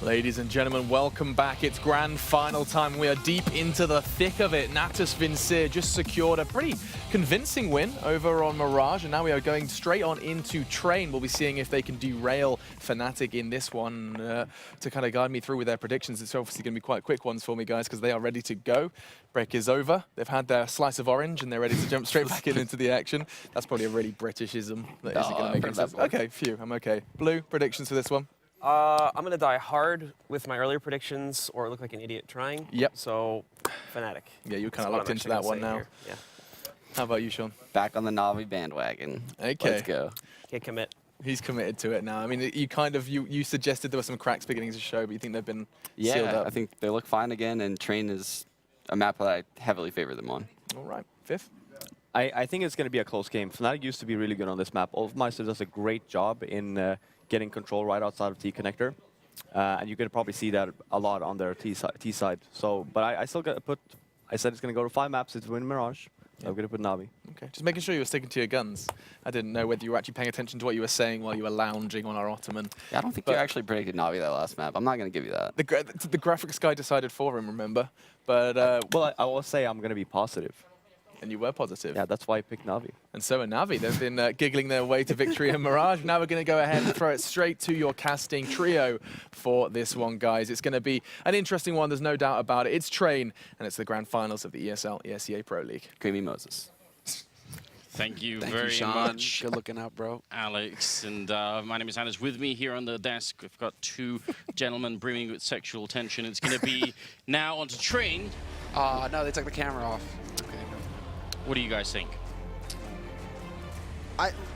Ladies and gentlemen, welcome back. It's grand final time. We are deep into the thick of it. Natus Vincere just secured a pretty convincing win over on Mirage, and now we are going straight on into Train. We'll be seeing if they can derail Fnatic in this one to kind of guide me through with their predictions. It's obviously going to be quite quick ones for me, guys, because they are ready to go. Break is over. They've had their slice of orange, and they're ready to jump straight back into the action. That's probably a really Britishism. That isn't going to make any sense. Okay, phew, I'm okay. Blue, predictions for this one? I'm going to die hard with my earlier predictions or look like an idiot trying. Yep. So, Fnatic. Yeah, you kind of locked into that one now. Yeah. How about you, Sean? Back on the NaVi bandwagon. Okay. Let's go. Can't commit. He's committed to it now. I mean, you suggested there were some cracks beginning to show, but you think they've been sealed up? Yeah, I think they look fine again, and Train is a map that I heavily favor them on. All right. Fifth? I think it's going to be a close game. Fnatic used to be really good on this map. Olfmeister does a great job in getting control right outside of T connector, and you can probably see that a lot on their T side. So, but I still got to put. I said it's going to go to 5 maps. It's win Mirage. So I'm going to put NaVi. Okay, just making sure you were sticking to your guns. I didn't know whether you were actually paying attention to what you were saying while you were lounging on our ottoman. Yeah, I don't think you actually predicted NaVi that last map. I'm not going to give you that. The graphics guy decided for him, remember? But well, I will say I'm going to be positive. And you were positive. Yeah, that's why I picked NaVi. And so are NaVi. They've been giggling their way to victory in Mirage. Now we're going to go ahead and throw it straight to your casting trio for this one, guys. It's going to be an interesting one. There's no doubt about it. It's Train, and it's the grand finals of the ESL ESEA Pro League. Creamy Moses. Thank you Thank very you, Sean. much. Good looking out, bro. Alex, and my name is Anders. With me here on the desk, we've got 2 gentlemen brimming with sexual tension. It's going to be now on to Train. No, they took the camera off. Okay. What do you guys think?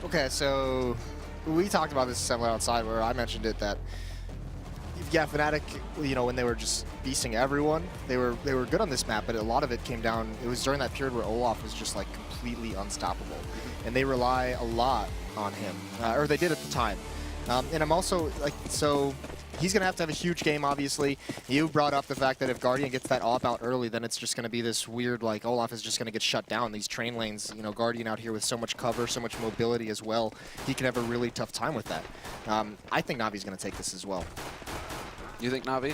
Okay, so we talked about this somewhere outside where I mentioned it that yeah, Fnatic, you know, when they were just beasting everyone, they were good on this map, but a lot of it came down. It was during that period where Olaf was just like completely unstoppable, and they rely a lot on him, or they did at the time. And I'm also like, so he's gonna have a huge game, obviously. You brought up the fact that if Guardian gets that AWP out early, then it's just gonna be this weird, like, Olaf is just gonna get shut down. These train lanes, you know, Guardian out here with so much cover, so much mobility as well, he could have a really tough time with that. I think Navi's gonna take this as well. You think Navi?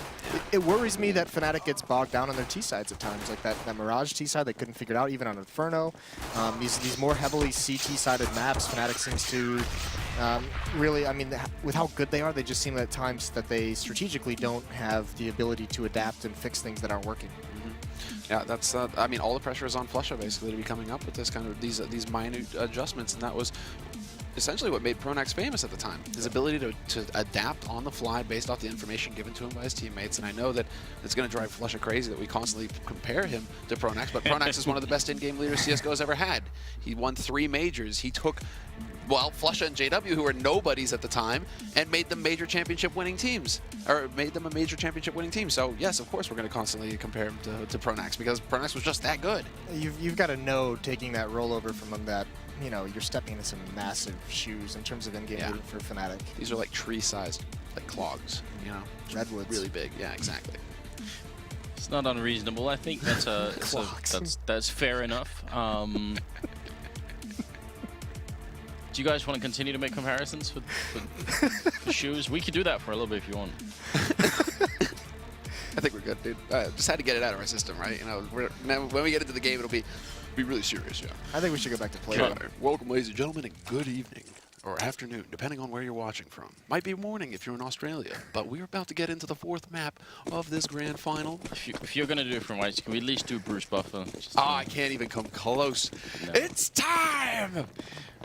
It worries me that Fnatic gets bogged down on their T-sides at times, like that Mirage T-side they couldn't figure it out, even on Inferno. These more heavily CT-sided maps, Fnatic seems to really, I mean, with how good they are, they just seem at times that they strategically don't have the ability to adapt and fix things that aren't working. Yeah, that's. I mean, all the pressure is on Flusha basically to be coming up with this kind of these minute adjustments, and that was essentially what made Pronax famous at the time. His ability to adapt on the fly based off the information given to him by his teammates. And I know that it's going to drive Flusha crazy that we constantly compare him to Pronax, but Pronax is one of the best in-game leaders CSGO's ever had. He won 3 majors. He took, well, Flusha and JW, who were nobodies at the time, and made them major championship winning teams. Or made them a major championship winning team. So yes, of course we're going to constantly compare him to Pronax, because Pronax was just that good. You've got to know, taking that rollover from him, that you know, you're stepping into some massive shoes in terms of in-game leading for Fnatic. These are like tree-sized, like clogs, you know? Redwoods. Really big, yeah, exactly. It's not unreasonable. I think that's that's fair enough. Do you guys want to continue to make comparisons for shoes? We could do that for a little bit if you want. I think we're good, dude. Just had to get it out of our system, right? You know, now when we get into the game, it'll be really serious, yeah. I think we should go back to play. Sure. Welcome, ladies and gentlemen, and good evening, or afternoon, depending on where you're watching from. Might be morning if you're in Australia, but we're about to get into the 4th map of this grand final. If you're going to do it from Whites, can we at least do Bruce Buffer? I can't even come close. No. It's time!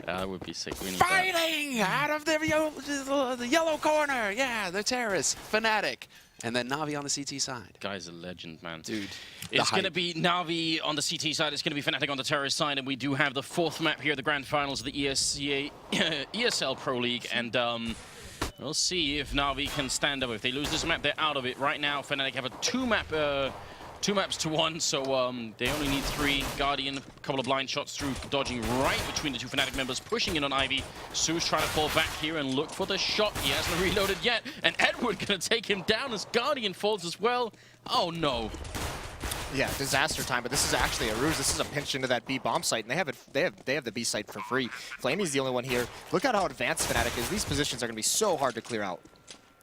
That would be sick. We need Fighting out of the yellow corner. Yeah, the terrace. Fnatic. And then Navi on the CT side. Guy's a legend, man. Dude, it's going to be Navi on the CT side. It's going to be Fnatic on the terrorist side. And we do have the 4th map here, the grand finals of the ESL Pro League. And we'll see if Navi can stand up. If they lose this map, they're out of it. Right now, Fnatic have a 2 maps to 1, so they only need 3. Guardian, a couple of blind shots through, dodging right between the 2 Fnatic members, pushing in on Ivy. Su's trying to fall back here and look for the shot. He hasn't reloaded yet, and Edward gonna take him down as Guardian falls as well. Oh no. Yeah, disaster time, but this is actually a ruse. This is a pinch into that B bomb site, and they have the B site for free. Flamey's the only one here. Look at how advanced Fnatic is. These positions are gonna be so hard to clear out.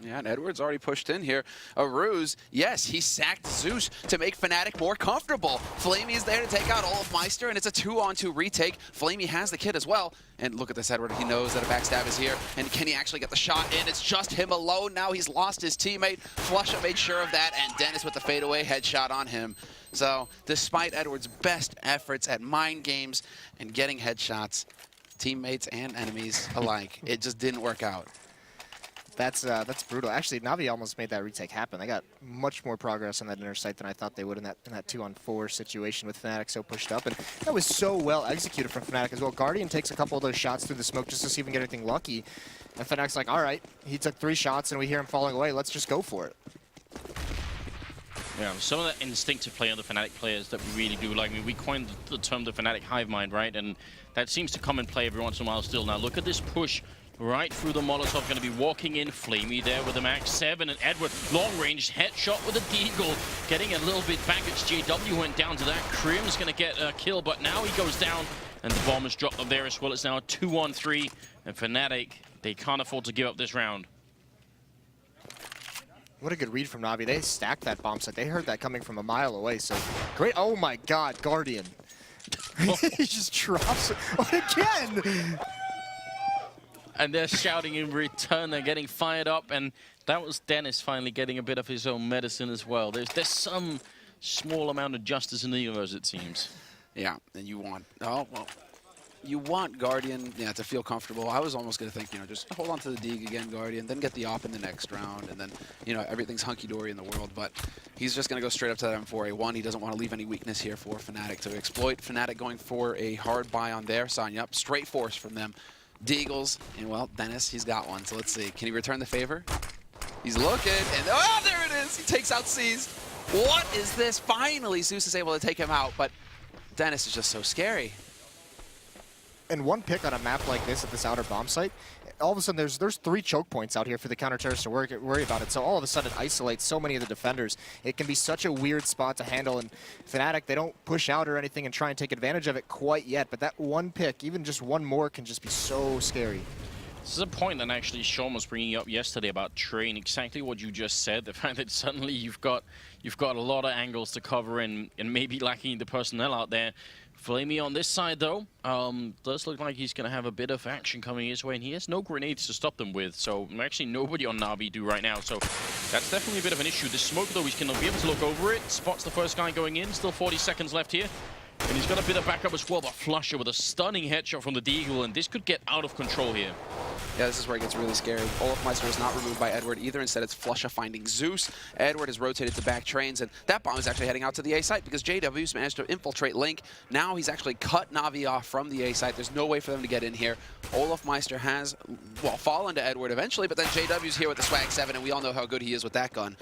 Yeah, and Edward's already pushed in here. A ruse, yes, he sacked Zeus to make Fnatic more comfortable. Flamey is there to take out Olafmeister, and it's a 2-on-2 retake. Flamey has the kid as well. And look at this, Edward, he knows that a backstab is here. And can he actually get the shot in? It's just him alone. Now he's lost his teammate. Flusha made sure of that, and Dennis with the fadeaway headshot on him. So, despite Edward's best efforts at mind games and getting headshots, teammates and enemies alike, it just didn't work out. That's brutal. Actually, NaVi almost made that retake happen. They got much more progress on that inner sight than I thought they would in that 2-on-4 situation with Fnatic so pushed up. And that was so well executed from Fnatic as well. Guardian takes a couple of those shots through the smoke just to see if we can get anything lucky. And Fnatic's like, all right, he took 3 shots and we hear him falling away. Let's just go for it. Yeah, some of that instinctive play on the Fnatic players that we really do like. I mean, we coined the term the Fnatic hive mind, right? And that seems to come and play every once in a while still. Now look at this push right through the Molotov, going to be walking in. Flamey there with the Max 7, and Edward, long-range headshot with a Deagle, getting a little bit back as JW went down to that. Krim's going to get a kill, but now he goes down, and the bomb is dropped up there as well. It's now a 2-on-3, and Fnatic, they can't afford to give up this round. What a good read from NaVi. They stacked that bomb site. They heard that coming from a mile away, so great. Oh my god, Guardian. He just drops it again. And they're shouting in return. They're getting fired up, and that was Dennis finally getting a bit of his own medicine as well. There's some small amount of justice in the universe, it seems. Yeah, and you want, oh, well, you want Guardian, yeah, to feel comfortable. I was almost going to think, you know, just hold on to the Deeg again, Guardian, then get the op in the next round, and then, you know, everything's hunky-dory in the world. But he's just going to go straight up to that M4A1. He doesn't want to leave any weakness here for Fnatic to exploit. Fnatic going for a hard buy on their side. Yep, straight force from them. Deagles, and well, Dennis, he's got one. So let's see. Can he return the favor? He's looking, and oh, there it is. He takes out Seized. What is this? Finally, Zeus is able to take him out, but Dennis is just so scary. And one pick on a map like this at this outer bomb site, all of a sudden there's 3 choke points out here for the counter-terrorists to worry about it. So all of a sudden it isolates so many of the defenders. It can be such a weird spot to handle, and Fnatic, they don't push out or anything and try and take advantage of it quite yet. But that one pick, even just one more, can just be so scary. This is a point that actually Sean was bringing up yesterday about Train, exactly what you just said. The fact that suddenly you've got a lot of angles to cover and maybe lacking the personnel out there. Flamey on this side, though, does look like he's going to have a bit of action coming his way, and he has no grenades to stop them with, so actually nobody on NaVi do right now, so that's definitely a bit of an issue. The smoke, though, he's going to be able to look over it, spots the first guy going in, still 40 seconds left here, and he's got a bit of backup as well, but Flusha with a stunning headshot from the Deagle, and this could get out of control here. Yeah, this is where it gets really scary. Olafmeister is not removed by Edward either. Instead, it's Flusha finding Zeus. Edward is rotated to back trains, and that bomb is actually heading out to the A site because JW's managed to infiltrate Link. Now he's actually cut NaVi off from the A site. There's no way for them to get in here. Olafmeister has, well, fallen to Edward eventually, but then JW's here with the Swag 7, and we all know how good he is with that gun.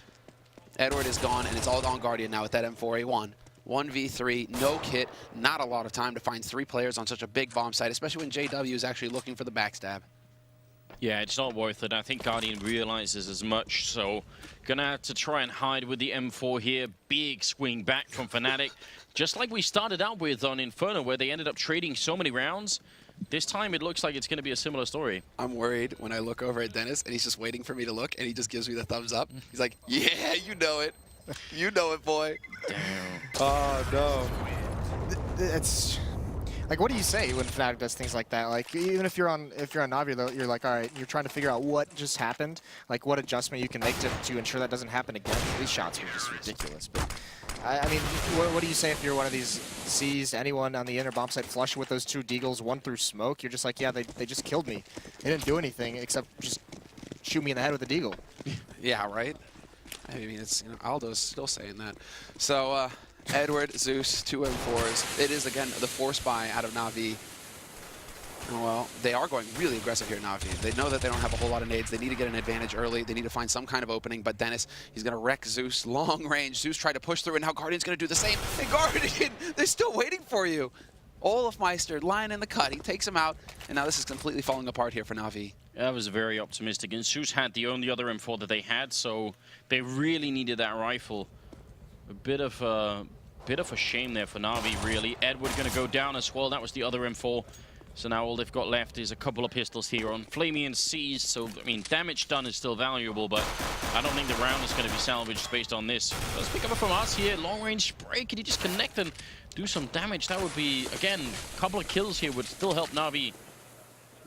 Edward is gone, and it's all on Guardian now with that M4A1. 1v3, no kit, not a lot of time to find 3 players on such a big bomb site, especially when JW is actually looking for the backstab. Yeah, it's not worth it. I think Guardian realizes as much, so gonna have to try and hide with the M4 here. Big swing back from Fnatic. Just like we started out with on Inferno, where they ended up trading so many rounds. This time it looks like it's gonna be a similar story. I'm worried when I look over at Dennis, and he's just waiting for me to look, and he just gives me the thumbs up. He's like, yeah, you know it. You know it, boy. Damn. Oh, no. It's... Like, what do you say when Fnatic does things like that? Like, even if you're on NaVi, though, you're like, all right, you're trying to figure out what just happened, like what adjustment you can make to ensure that doesn't happen again. These shots were just ridiculous. But I mean, what do you say if you're one of these C's, anyone on the inner bomb site flush with those 2 Deagles, 1 through smoke? You're just like, yeah, they just killed me. They didn't do anything except just shoot me in the head with a Deagle. Yeah, right. I mean, it's, you know, Aldo's still saying that. So. Edward, Zeus, 2 M4s. It is, again, the force buy out of NaVi. Oh, well, they are going really aggressive here, NaVi. They know that they don't have a whole lot of nades. They need to get an advantage early. They need to find some kind of opening. But Dennis, he's going to wreck Zeus. Long range. Zeus tried to push through, and now Guardian's going to do the same. Hey, Guardian, they're still waiting for you. Olafmeister lying in the cut. He takes him out, and now this is completely falling apart here for NaVi. That was very optimistic. And Zeus had the only other M4 that they had, so they really needed that rifle. A bit of a shame there for NaVi, really. Edward going to go down as well. That was the other M4. So now all they've got left is a couple of pistols here on Flamey and Seized. So, I mean, damage done is still valuable, but I don't think the round is going to be salvaged based on this. Let's pick up from us here. Long-range spray. Can you just connect and do some damage? That would be, again, a couple of kills here would still help NaVi.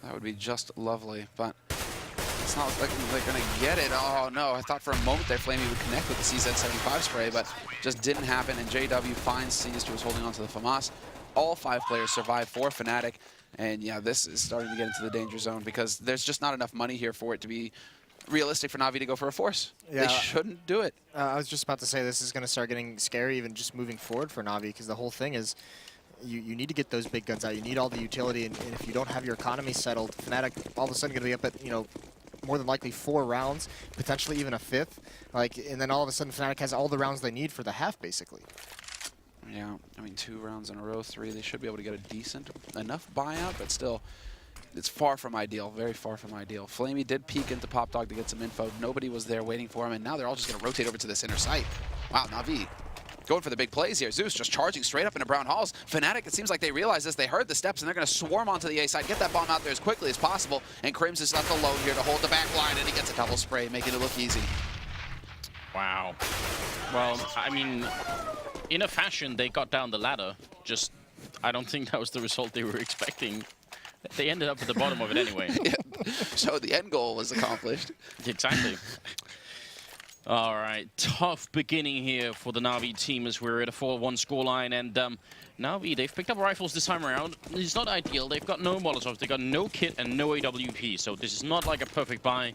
That would be just lovely, but it's not like they're going to get it. Oh, no. I thought for a moment there Flamey would connect with the CZ75 spray, but just didn't happen. And JW finds Seized, who was holding on to the FAMAS. All 5 players survive for Fnatic. And yeah, this is starting to get into the danger zone because there's just not enough money here for it to be realistic for NaVi to go for a force. Yeah. They shouldn't do it. I was just about to say this is going to start getting scary even just moving forward for NaVi, because the whole thing is you need to get those big guns out. You need all the utility, and if you don't have your economy settled, Fnatic all of a sudden going to be up at, you know, more than likely 4 rounds, potentially even a 5th. Like, and then all of a sudden Fnatic has all the rounds they need for the half, basically. Yeah, I mean, 2 rounds in a row, 3. They should be able to get a decent enough buyout, but still, it's far from ideal, very far from ideal. Flamey did peek into Pop Dog to get some info. Nobody was there waiting for him, and now they're all just going to rotate over to this inner site. Wow, NaVi going for the big plays here. Zeus just charging straight up into Brown Halls. Fnatic, it seems like they realize this. They heard the steps, and they're going to swarm onto the A side, get that bomb out there as quickly as possible, and Crims is left alone here to hold the back line, and he gets a double spray, making it look easy. Wow. Well, I mean, in a fashion, they got down the ladder. Just, I don't think that was the result they were expecting. They ended up at the bottom of it anyway. Yeah. So the end goal was accomplished. Exactly. All right, tough beginning here for the NaVi team as we're at a 4-1 scoreline. And NaVi, they've picked up rifles this time around. It's not ideal. They've got no Molotovs. They've got no kit and no AWP. So this is not like a perfect buy.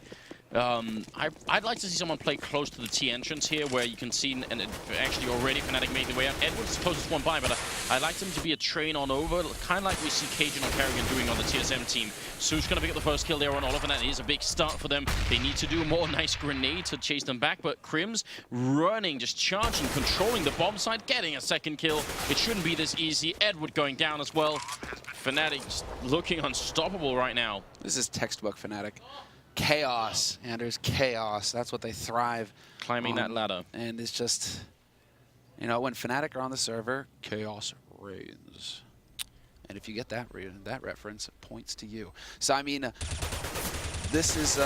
I'd like to see someone play close to the T entrance here, where you can see, and actually already Fnatic made the way out. Edward's the closest one by, but I'd like them to be a train on over, kind of like we see Cajun or Kerrigan doing on the TSM team. Su's going to pick up the first kill there on Oliver, and that is a big start for them. They need to do more nice grenades to chase them back, but Crims running, just charging, controlling the bomb side, getting a second kill. It shouldn't be this easy. Edward going down as well. Fnatic just looking unstoppable right now. This is textbook Fnatic. Chaos, Anders, chaos. That's what they thrive climbing that ladder. And it's just, you know, when Fnatic are on the server, chaos reigns. And if you get that reference, it points to you. So I mean, this is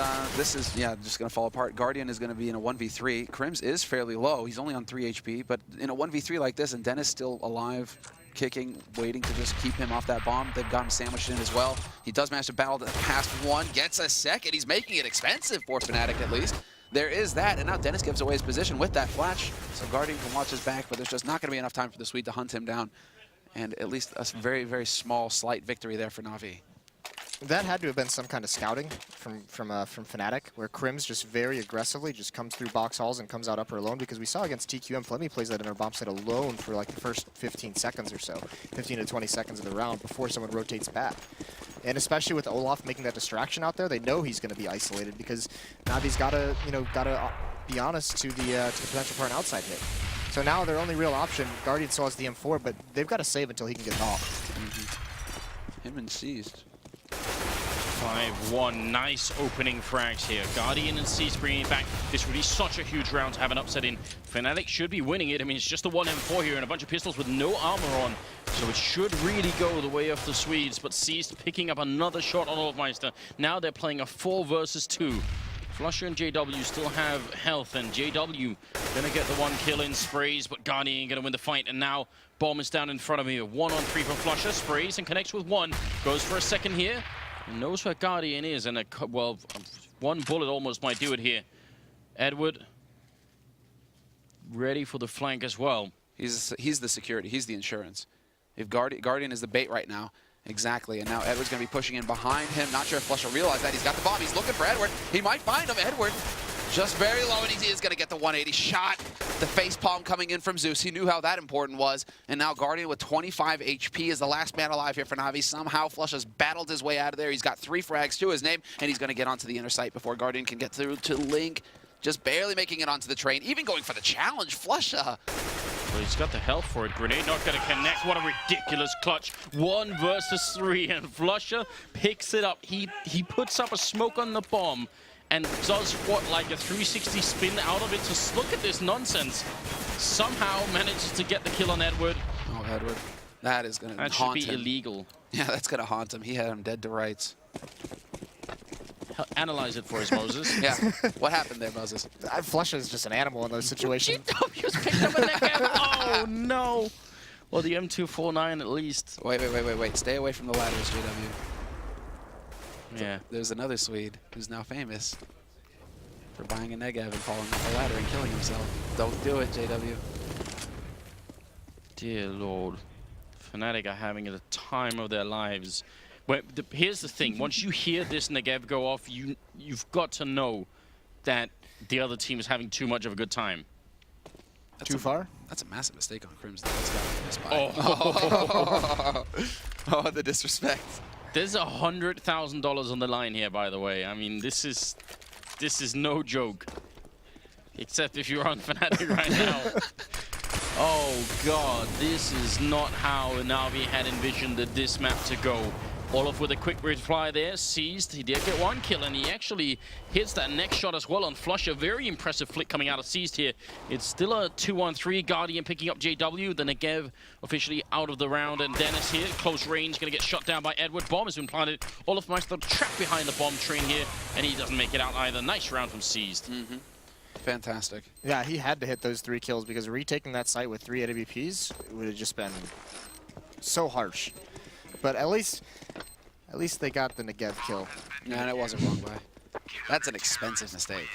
yeah, just gonna fall apart. Guardian is gonna be in a 1v3. Crims is fairly low. He's only on 3 HP, but in a 1v3 like this, and Dennis still alive, kicking, waiting to just keep him off that bomb. They've got him sandwiched in as well. He does manage to battle past 1, gets a second. He's making it expensive for Fnatic at least. There is that, and now Dennis gives away his position with that flash. So Guardian can watch his back, but there's just not going to be enough time for the Swede to hunt him down. And at least a very, very small, slight victory there for NaVi. That had to have been some kind of scouting from Fnatic, where Crims just very aggressively just comes through box halls and comes out upper alone, because we saw against TQM, Flemmy plays that inner bomb site alone for like the first 15 seconds or so, 15 to 20 seconds of the round before someone rotates back. And especially with Olaf making that distraction out there, they know he's going to be isolated, because NaVi's got to, you know, be honest to the potential for an outside hit. So now their only real option, Guardian still has the M4, but they've got to save until he can get off. Him and Seized. 5-1, nice opening frags here. Guardian and Seized bringing it back. This would be such a huge round to have an upset in. Fnatic should be winning it. I mean, it's just a 1 M4 here and a bunch of pistols with no armor on. So it should really go the way of the Swedes. But Seized picking up another shot on Olofmeister. Now they're playing a 4 versus 2. Flusher and JW still have health, and JW gonna get the 1 kill in sprays, but Guardian gonna win the fight. And now bomb is down in front of me. 1-on-3 for Flusher, sprays and connects with 1. Goes for a second here. Knows where Guardian is, and well, 1 bullet almost might do it here. Edward ready for the flank as well. He's the security. He's the insurance. If Guardian is the bait right now, exactly. And now Edward's going to be pushing in behind him. Not sure if Flush will realize that. He's got the bomb. He's looking for Edward. He might find him. Edward just very low, and he is going to get the 180 shot. The facepalm coming in from Zeus. He knew how that important was. And now Guardian with 25 HP is the last man alive here for NaVi. Somehow Flush has battled his way out of there. He's got 3 frags to his name, and he's going to get onto the inner site before Guardian can get through to Link. Just barely making it onto the train. Even going for the challenge. Flusha. Well, he's got the health for it. Grenade not going to connect. What a ridiculous clutch. 1 versus 3, and Flusha picks it up. He puts up a smoke on the bomb and does what, like a 360 spin out of it. Just look at this nonsense. Somehow manages to get the kill on Edward. Oh, Edward. That is going to That should haunt be him. illegal. Yeah, that's going to haunt him. He had him dead to rights. Analyze it for us, Moses. Yeah. What happened there, Moses? Flush is just an animal in those situations. JW's picked up a neck gap. Oh, no. Well, the M249 at least. Wait. Stay away from the ladders, JW. Yeah. There's another Swede who's now famous for buying a Negev and falling off a ladder and killing himself. Don't do it, JW. Dear Lord. Fnatic are having the time of their lives. But here's the thing. Once you hear this Negev go off, you've got to know that the other team is having too much of a good time. Too far? That's a massive mistake on Crimson. That's got to be missed by. Oh, the disrespect. There's $100,000 on the line here, by the way. I mean, this is no joke. Except if you're on Fnatic right now. Oh God, this is not how NaVi had envisioned this map to go. Olaf with a quick reply there, seized. He did get one kill, and he actually hits that next shot as well on Flush. A very impressive flick coming out of seized here. It's still a 2-on-3. Guardian picking up JW. The Negev officially out of the round, and Dennis here, close range, going to get shot down by Edward. Bomb has been planted. Olaf Meister trapped behind the bomb train here, and he doesn't make it out either. Nice round from seized. Fantastic. Yeah, he had to hit those 3 kills because retaking that site with 3 AWPs would have just been so harsh. But at least they got the Negev kill. And it wasn't wrong by. That's an expensive mistake.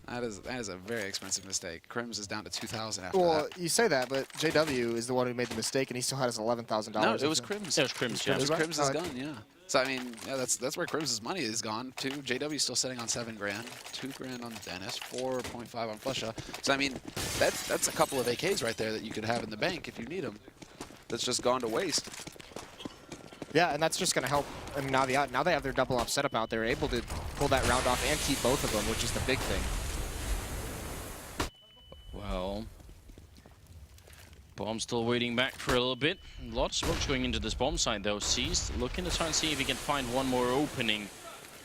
That is a very expensive mistake. Crims is down to 2,000 after that. You say that, but JW is the one who made the mistake, and he still had his $11,000. No, it was Crims. It was Crims, yeah. It was right? Crims' gun, yeah. So I mean, yeah, that's where Crims' money is gone too. JW still sitting on 7 grand, 2 grand on Dennis, 4.5 on Flusha. So I mean, that's a couple of AKs right there that you could have in the bank if you need them. That's just gone to waste. Yeah, and that's just going to help NaVi out. Now they have their double up setup out. They're able to pull that round off and keep both of them, which is the big thing. Well, bomb still waiting back for a little bit. A lot of smokes going into this bomb side though. Seized, looking to try and see if he can find one more opening.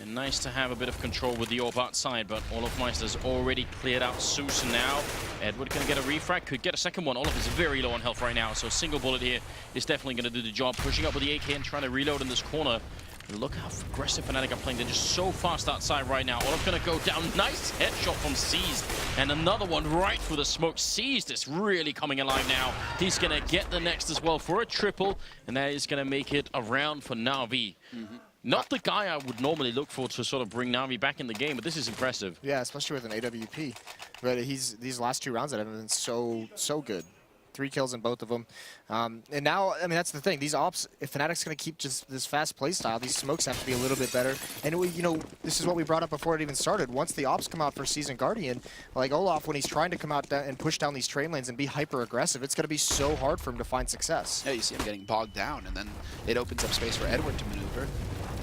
And nice to have a bit of control with the orb outside, but Olaf Meister's already cleared out Zeus now. Edward can get a refrag, could get a second one. Olaf is very low on health right now, so a single bullet here is definitely going to do the job. Pushing up with the AK and trying to reload in this corner. Look how aggressive Fnatic are playing. They're just so fast outside right now. Olaf going to go down. Nice headshot from Seized. And another one right through the smoke. Seized is really coming alive now. He's going to get the next as well for a triple. And that is going to make it a round for NaVi. Not the guy I would normally look for to sort of bring NaVi back in the game, but this is impressive. Yeah, especially with an AWP. But these last 2 rounds that have been so good. 3 kills in both of them. And now, I mean, that's the thing. These ops, if Fnatic's going to keep just this fast play style, these smokes have to be a little bit better. And, you know, this is what we brought up before it even started. Once the ops come out for Season Guardian, like Olaf, when he's trying to come out and push down these train lanes and be hyper-aggressive, it's going to be so hard for him to find success. Yeah, you see him getting bogged down, and then it opens up space for Edward to maneuver.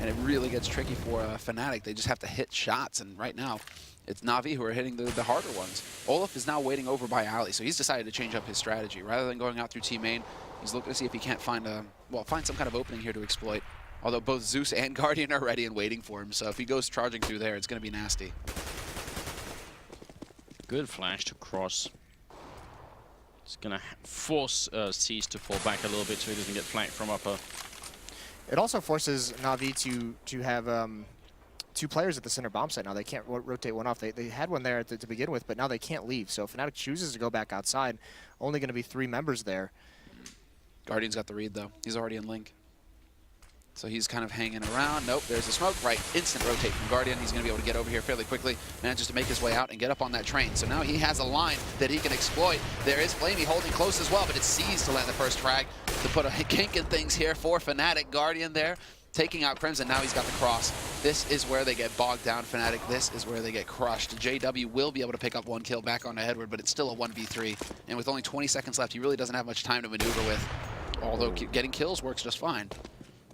And it really gets tricky for Fnatic. They just have to hit shots, and right now, it's NaVi who are hitting the harder ones. Olaf is now waiting over by alley, so he's decided to change up his strategy. Rather than going out through T main, he's looking to see if he can't find some kind of opening here to exploit. Although both Zeus and Guardian are ready and waiting for him, so if he goes charging through there, it's going to be nasty. Good flash to cross. It's going to force Cease to fall back a little bit so he doesn't get flanked from upper. It also forces NaVi to have 2 players at the center bomb site now. They can't rotate one off. They had one there to begin with, but now they can't leave. So if Fnatic chooses to go back outside, only going to be 3 members there. Guardian's got the read, though. He's already in link. So he's kind of hanging around. Nope, there's the smoke. Right, instant rotate from Guardian. He's going to be able to get over here fairly quickly. Manages to make his way out and get up on that train. So now he has a line that he can exploit. There is Flamey holding close as well, but it's Seized to land the first frag to put a kink in things here for Fnatic. Guardian there, taking out Crimson. Now he's got the cross. This is where they get bogged down, Fnatic. This is where they get crushed. JW will be able to pick up 1 kill back onto Edward, but it's still a 1v3. And with only 20 seconds left, he really doesn't have much time to maneuver with. Although getting kills works just fine.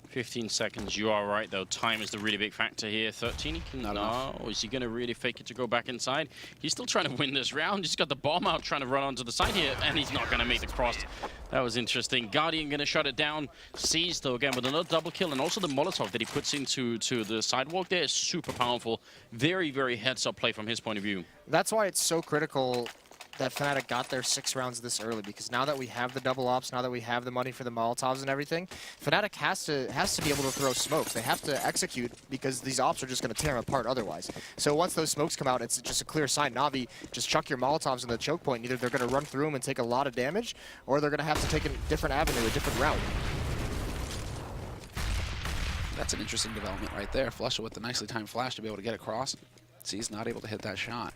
15 seconds, you are right though. Time is the really big factor here. 13, he can, no, is he gonna really fake it to go back inside? He's still trying to win this round. He's got the bomb out, trying to run onto the side here, and he's not gonna make the cross. That was interesting. Guardian gonna shut it down. Seized though again with another double kill, and also the Molotov that he puts into the sidewalk there is super powerful. Very, very heads up play from his point of view. That's why it's so critical that Fnatic got their 6 rounds this early, because now that we have the double ops, now that we have the money for the Molotovs and everything, Fnatic has to be able to throw smokes. They have to execute, because these ops are just going to tear them apart otherwise. So once those smokes come out, it's just a clear sign. Na'Vi, just chuck your Molotovs in the choke point. Either they're going to run through them and take a lot of damage, or they're going to have to take a different avenue, a different route. That's an interesting development right there. Flusha with the nicely timed flash to be able to get across. See, he's not able to hit that shot.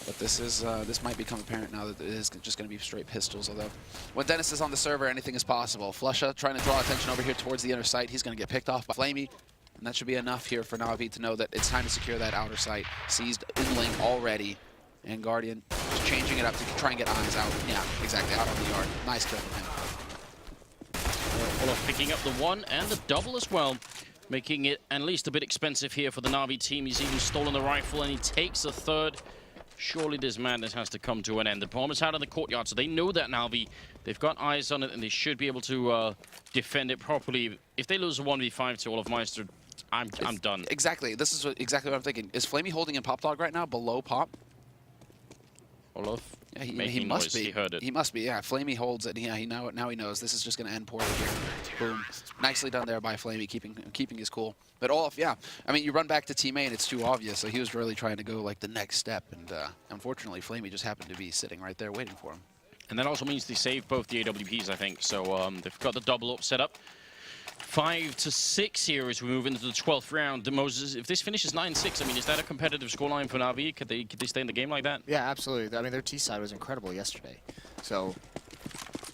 But this might become apparent now that it is just going to be straight pistols. Although, when Dennis is on the server, anything is possible. Flusha trying to draw attention over here towards the inner site. He's going to get picked off by Flamey. And that should be enough here for Na'Vi to know that it's time to secure that outer site. Seized in lane already. And Guardian just changing it up to try and get eyes out. Yeah, exactly, out on the yard. Nice kill from him. Olaf picking up the 1 and the double as well, making it at least a bit expensive here for the Na'Vi team. He's even stolen the rifle and he takes a 3rd. Surely this madness has to come to an end. The bomb is out of the courtyard, so they know that Na'Vi. They've got eyes on it and they should be able to defend it properly. If they lose a 1v5 to Olaf Meister, I'm done. Exactly, this is exactly what I'm thinking. Is Flamey holding in Pop Dog right now, below Pop? Olaf, yeah, he must be. He heard it. He must be. Yeah, Flamey holds it. Yeah, now he knows this is just going to end poorly here. Boom. Nicely done there by Flamey, keeping his cool. But Olaf, yeah, I mean, you run back to team A and it's too obvious. So he was really trying to go like the next step, and unfortunately, Flamey just happened to be sitting right there waiting for him. And that also means they saved both the AWPs, I think. So they've got the double up set up. 5-6 here as we move into the 12th round. Moses, if this finishes 9-6, I mean, is that a competitive scoreline for Na'Vi? Could they stay in the game like that? Yeah, absolutely. I mean, their T side was incredible yesterday. So,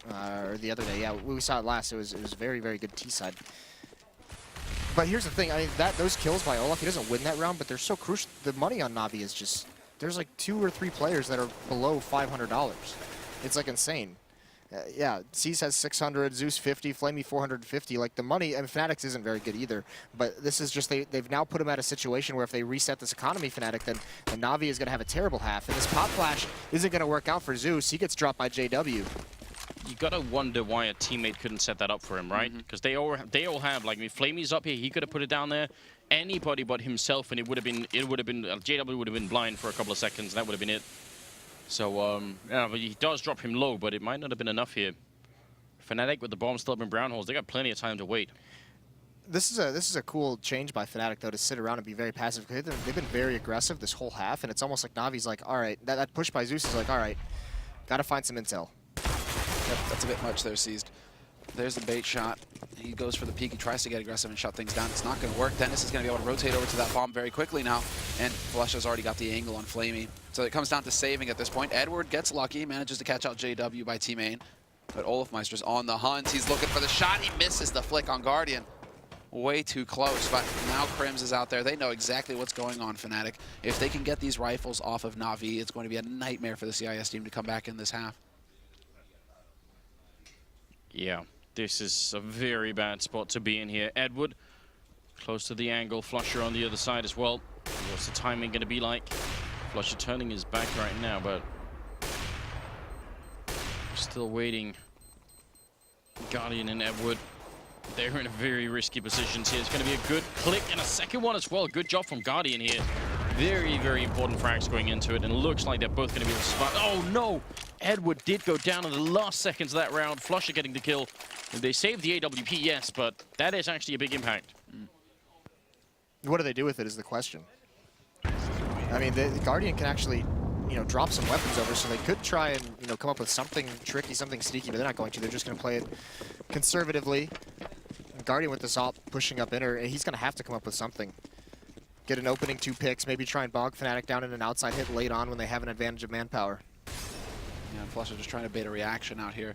or the other day, yeah, we saw it last. It was very, very good T side. But here's the thing. I mean, those kills by Olaf, he doesn't win that round, but they're so crucial. The money on Na'Vi is just, there's like 2 or 3 players that are below $500. It's like insane. Yeah, C's has 600, Zeus 50, Flamey 450. Like the money, and Fnatic's isn't very good either. But this is just, they've now put him at a situation where if they reset this economy, Fnatic, then Na'Vi is going to have a terrible half. And this pop flash isn't going to work out for Zeus. He gets dropped by JW. You gotta wonder why a teammate couldn't set that up for him, right? Because they all have, like, if Flamey's up here, he could have put it down there. Anybody but himself, and JW would have been blind for a couple of seconds. And that would have been it. So, yeah, but he does drop him low, but it might not have been enough here. Fnatic with the bomb still up in brown holes, they got plenty of time to wait. This is a cool change by Fnatic, though, to sit around and be very passive. They've been very aggressive this whole half, and it's almost like Navi's like, all right, that push by Zeus is like, all right, gotta find some intel. Yep, that's a bit much there, Seized. There's the bait shot. He goes for the peek. He tries to get aggressive and shut things down. It's not going to work. Dennis is going to be able to rotate over to that bomb very quickly now. And Flusha's already got the angle on Flamey. So it comes down to saving at this point. Edward gets lucky, manages to catch out JW by team A. But Olafmeister's on the hunt. He's looking for the shot. He misses the flick on Guardian. Way too close. But now Crims is out there. They know exactly what's going on, Fnatic. If they can get these rifles off of Na'Vi, it's going to be a nightmare for the CIS team to come back in this half. Yeah. This is a very bad spot to be in here. Edward, close to the angle. Flusha on the other side as well. What's the timing going to be like? Flusha turning his back right now, but still waiting. Guardian and Edward, they're in a very risky positions here. It's going to be a good click and a second one as well. Good job from Guardian here. Very, very important frags going into it, and it looks like they're both going to be able to survive. Oh, no! Edward did go down in the last seconds of that round. Flusha getting the kill. They saved the AWP, yes, but that is actually a big impact. What do they do with it is the question. I mean, the Guardian can actually, drop some weapons over, so they could try and, come up with something tricky, something sneaky, but they're not going to. They're just going to play it conservatively. And Guardian with this op pushing up inner, and he's going to have to come up with something. Get an opening 2 picks, maybe try and bog Fnatic down in an outside hit late on when they have an advantage of manpower. Yeah, and Flusha just trying to bait a reaction out here.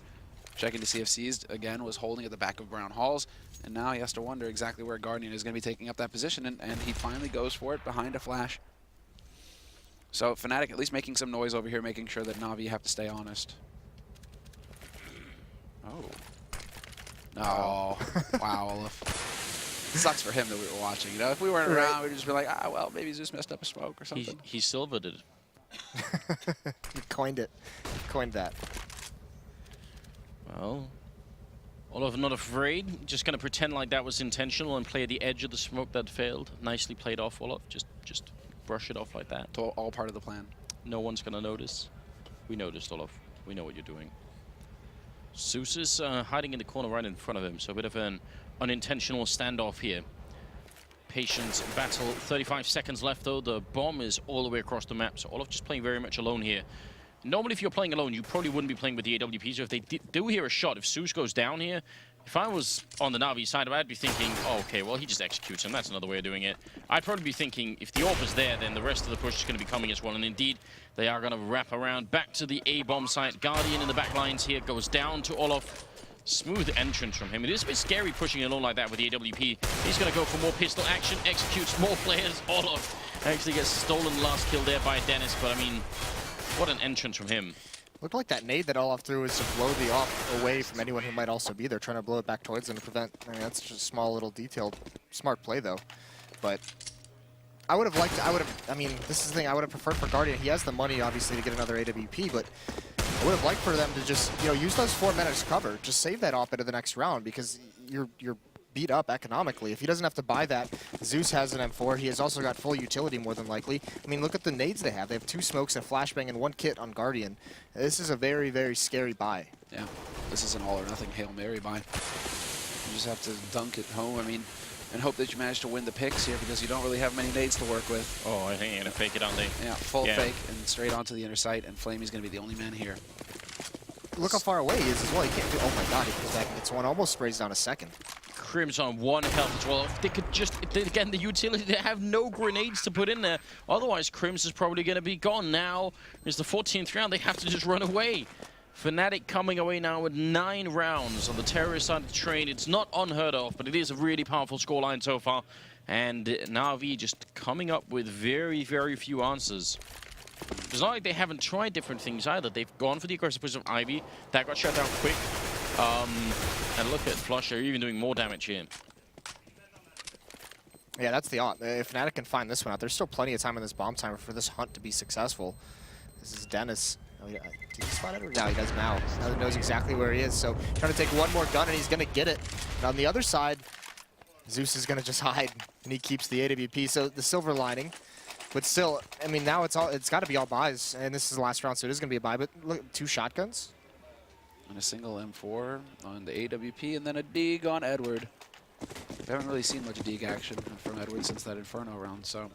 Checking to see if Seized, again, was holding at the back of brown halls. And now he has to wonder exactly where Guardian is going to be taking up that position. And he finally goes for it behind a flash. So Fnatic at least making some noise over here, making sure that Na'Vi have to stay honest. Oh. No. Wow, Olaf. Sucks for him that we were watching. If we weren't around, we'd just be like, well, maybe Zeus messed up a smoke or something. He silvered it. He coined it. He coined that. Well, Olaf not afraid. Just going to pretend like that was intentional and play at the edge of the smoke that failed. Nicely played off, Olaf. Just brush it off like that. All part of the plan. No one's going to notice. We noticed, Olaf. We know what you're doing. Zeus is hiding in the corner right in front of him, so a bit of an unintentional standoff here. Patient battle, 35 seconds left though. The bomb is all the way across the map, so Olaf just playing very much alone here. Normally if you're playing alone, you probably wouldn't be playing with the AWP, so if they do hear a shot, if Zeus goes down here, if I was on the Na'Vi side, I'd be thinking, oh, okay, well, he just executes him. That's another way of doing it. I'd probably be thinking, if the AWP is there, then the rest of the push is going to be coming as well. And indeed, they are going to wrap around back to the A-bomb site. Guardian in the back lines here goes down to Olaf. Smooth entrance from him. It is a bit scary pushing alone like that with the AWP. He's going to go for more pistol action, executes more players. Olaf actually gets stolen last kill there by Dennis, but I mean, what an entrance from him. Looked like that nade that Olaf threw was to blow the AWP away from anyone who might also be there, trying to blow it back towards them to prevent. I mean, that's just a small little detailed, smart play though. But I would have liked, I mean, this is the thing, I would have preferred for Guardian. He has the money, obviously, to get another AWP, but I would have liked for them to just, use those 4 minutes cover. Just save that AWP into the next round, because you're beat up economically. If he doesn't have to buy that, Zeus has an M4. He has also got full utility, more than likely. I mean, look at the nades they have. They have 2 smokes, a flashbang, and 1 kit on Guardian. This is a very, very scary buy. Yeah, this is an all-or-nothing Hail Mary buy. You just have to dunk it home, I mean, and hope that you manage to win the picks here, because you don't really have many nades to work with. Oh, I think you're going to fake it, aren't they? Yeah, full fake and straight onto the inner sight, and Flamey's going to be the only man here. Look how far away he is as well. He can't do. Oh my god, he pulls back and gets one. Almost sprays down a second. Crim's on 1 health as well. If they could just, again, the utility, they have no grenades to put in there. Otherwise, Crim's is probably going to be gone. Now is the 14th round. They have to just run away. Fnatic coming away now with 9 rounds on the terrorist side of the train. It's not unheard of, but it is a really powerful scoreline so far. And NaVi just coming up with very, very few answers. It's not like they haven't tried different things either. They've gone for the aggressive push of Ivy. That got shut down quick. And look at Flusher even doing more damage here. Yeah, that's the odd. If Fnatic can find this one out, there's still plenty of time in this bomb timer for this hunt to be successful. This is Dennis. Oh, yeah. Did he spot it? Or no, he does now. Now he knows exactly where he is. So trying to take one more gun, and he's going to get it. And on the other side, Zeus is going to just hide, and he keeps the AWP. So the silver lining. But still, I mean, now it's got to be all buys, and this is the last round, so it is going to be a buy. But look, 2 shotguns. And a single M4 on the AWP, and then a dig on Edward. We haven't really seen much dig action from Edward since that Inferno round, so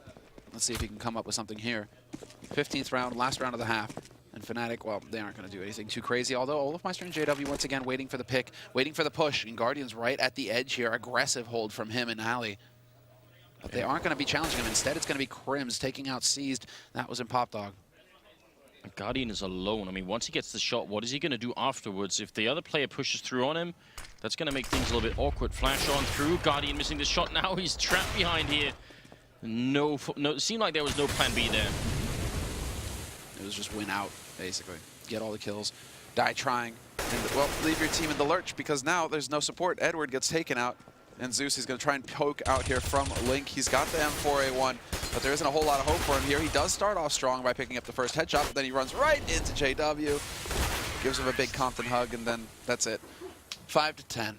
let's see if he can come up with something here. 15th round, last round of the half. And Fnatic, well, they aren't going to do anything too crazy, although Olafmeister and JW once again waiting for the pick, waiting for the push, and Guardian's right at the edge here. Aggressive hold from him and Ali. But they aren't going to be challenging him. Instead, it's going to be Crims taking out Seized. That was in Pop Dog. Guardian is alone. I mean, once he gets the shot, what is he going to do afterwards? If the other player pushes through on him, that's going to make things a little bit awkward. Flash on through. Guardian missing the shot. Now he's trapped behind here. No, it seemed like there was no plan B there. It was just win out, basically. Get all the kills. Die trying. And, well, leave your team in the lurch, because now there's no support. Edward gets taken out. And Zeus is going to try and poke out here from Link. He's got the M4A1, but there isn't a whole lot of hope for him here. He does start off strong by picking up the first headshot, but then he runs right into JW. Gives him a big Compton hug, and then that's it. 5-10.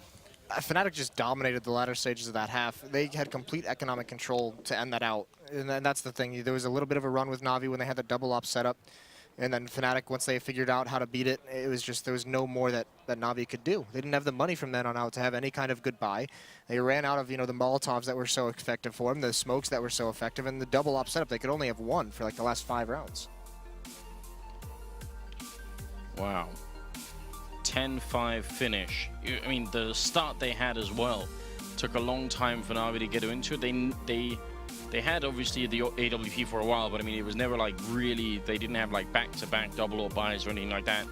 Fnatic just dominated the latter stages of that half. They had complete economic control to end that out. And that's the thing. There was a little bit of a run with Na'Vi when they had the double op setup. And then Fnatic, once they figured out how to beat it, it was just, there was no more that Na'Vi could do. They didn't have the money from then on out to have any kind of goodbye. They ran out of, the Molotovs that were so effective for them, the smokes that were so effective, and the double op setup. They could only have 1 for like the last 5 rounds. Wow. 10-5 finish. I mean, the start they had as well took a long time for Na'Vi to get into it. They had obviously the AWP for a while, but I mean, it was never like really, they didn't have like back-to-back double or buys or anything like that.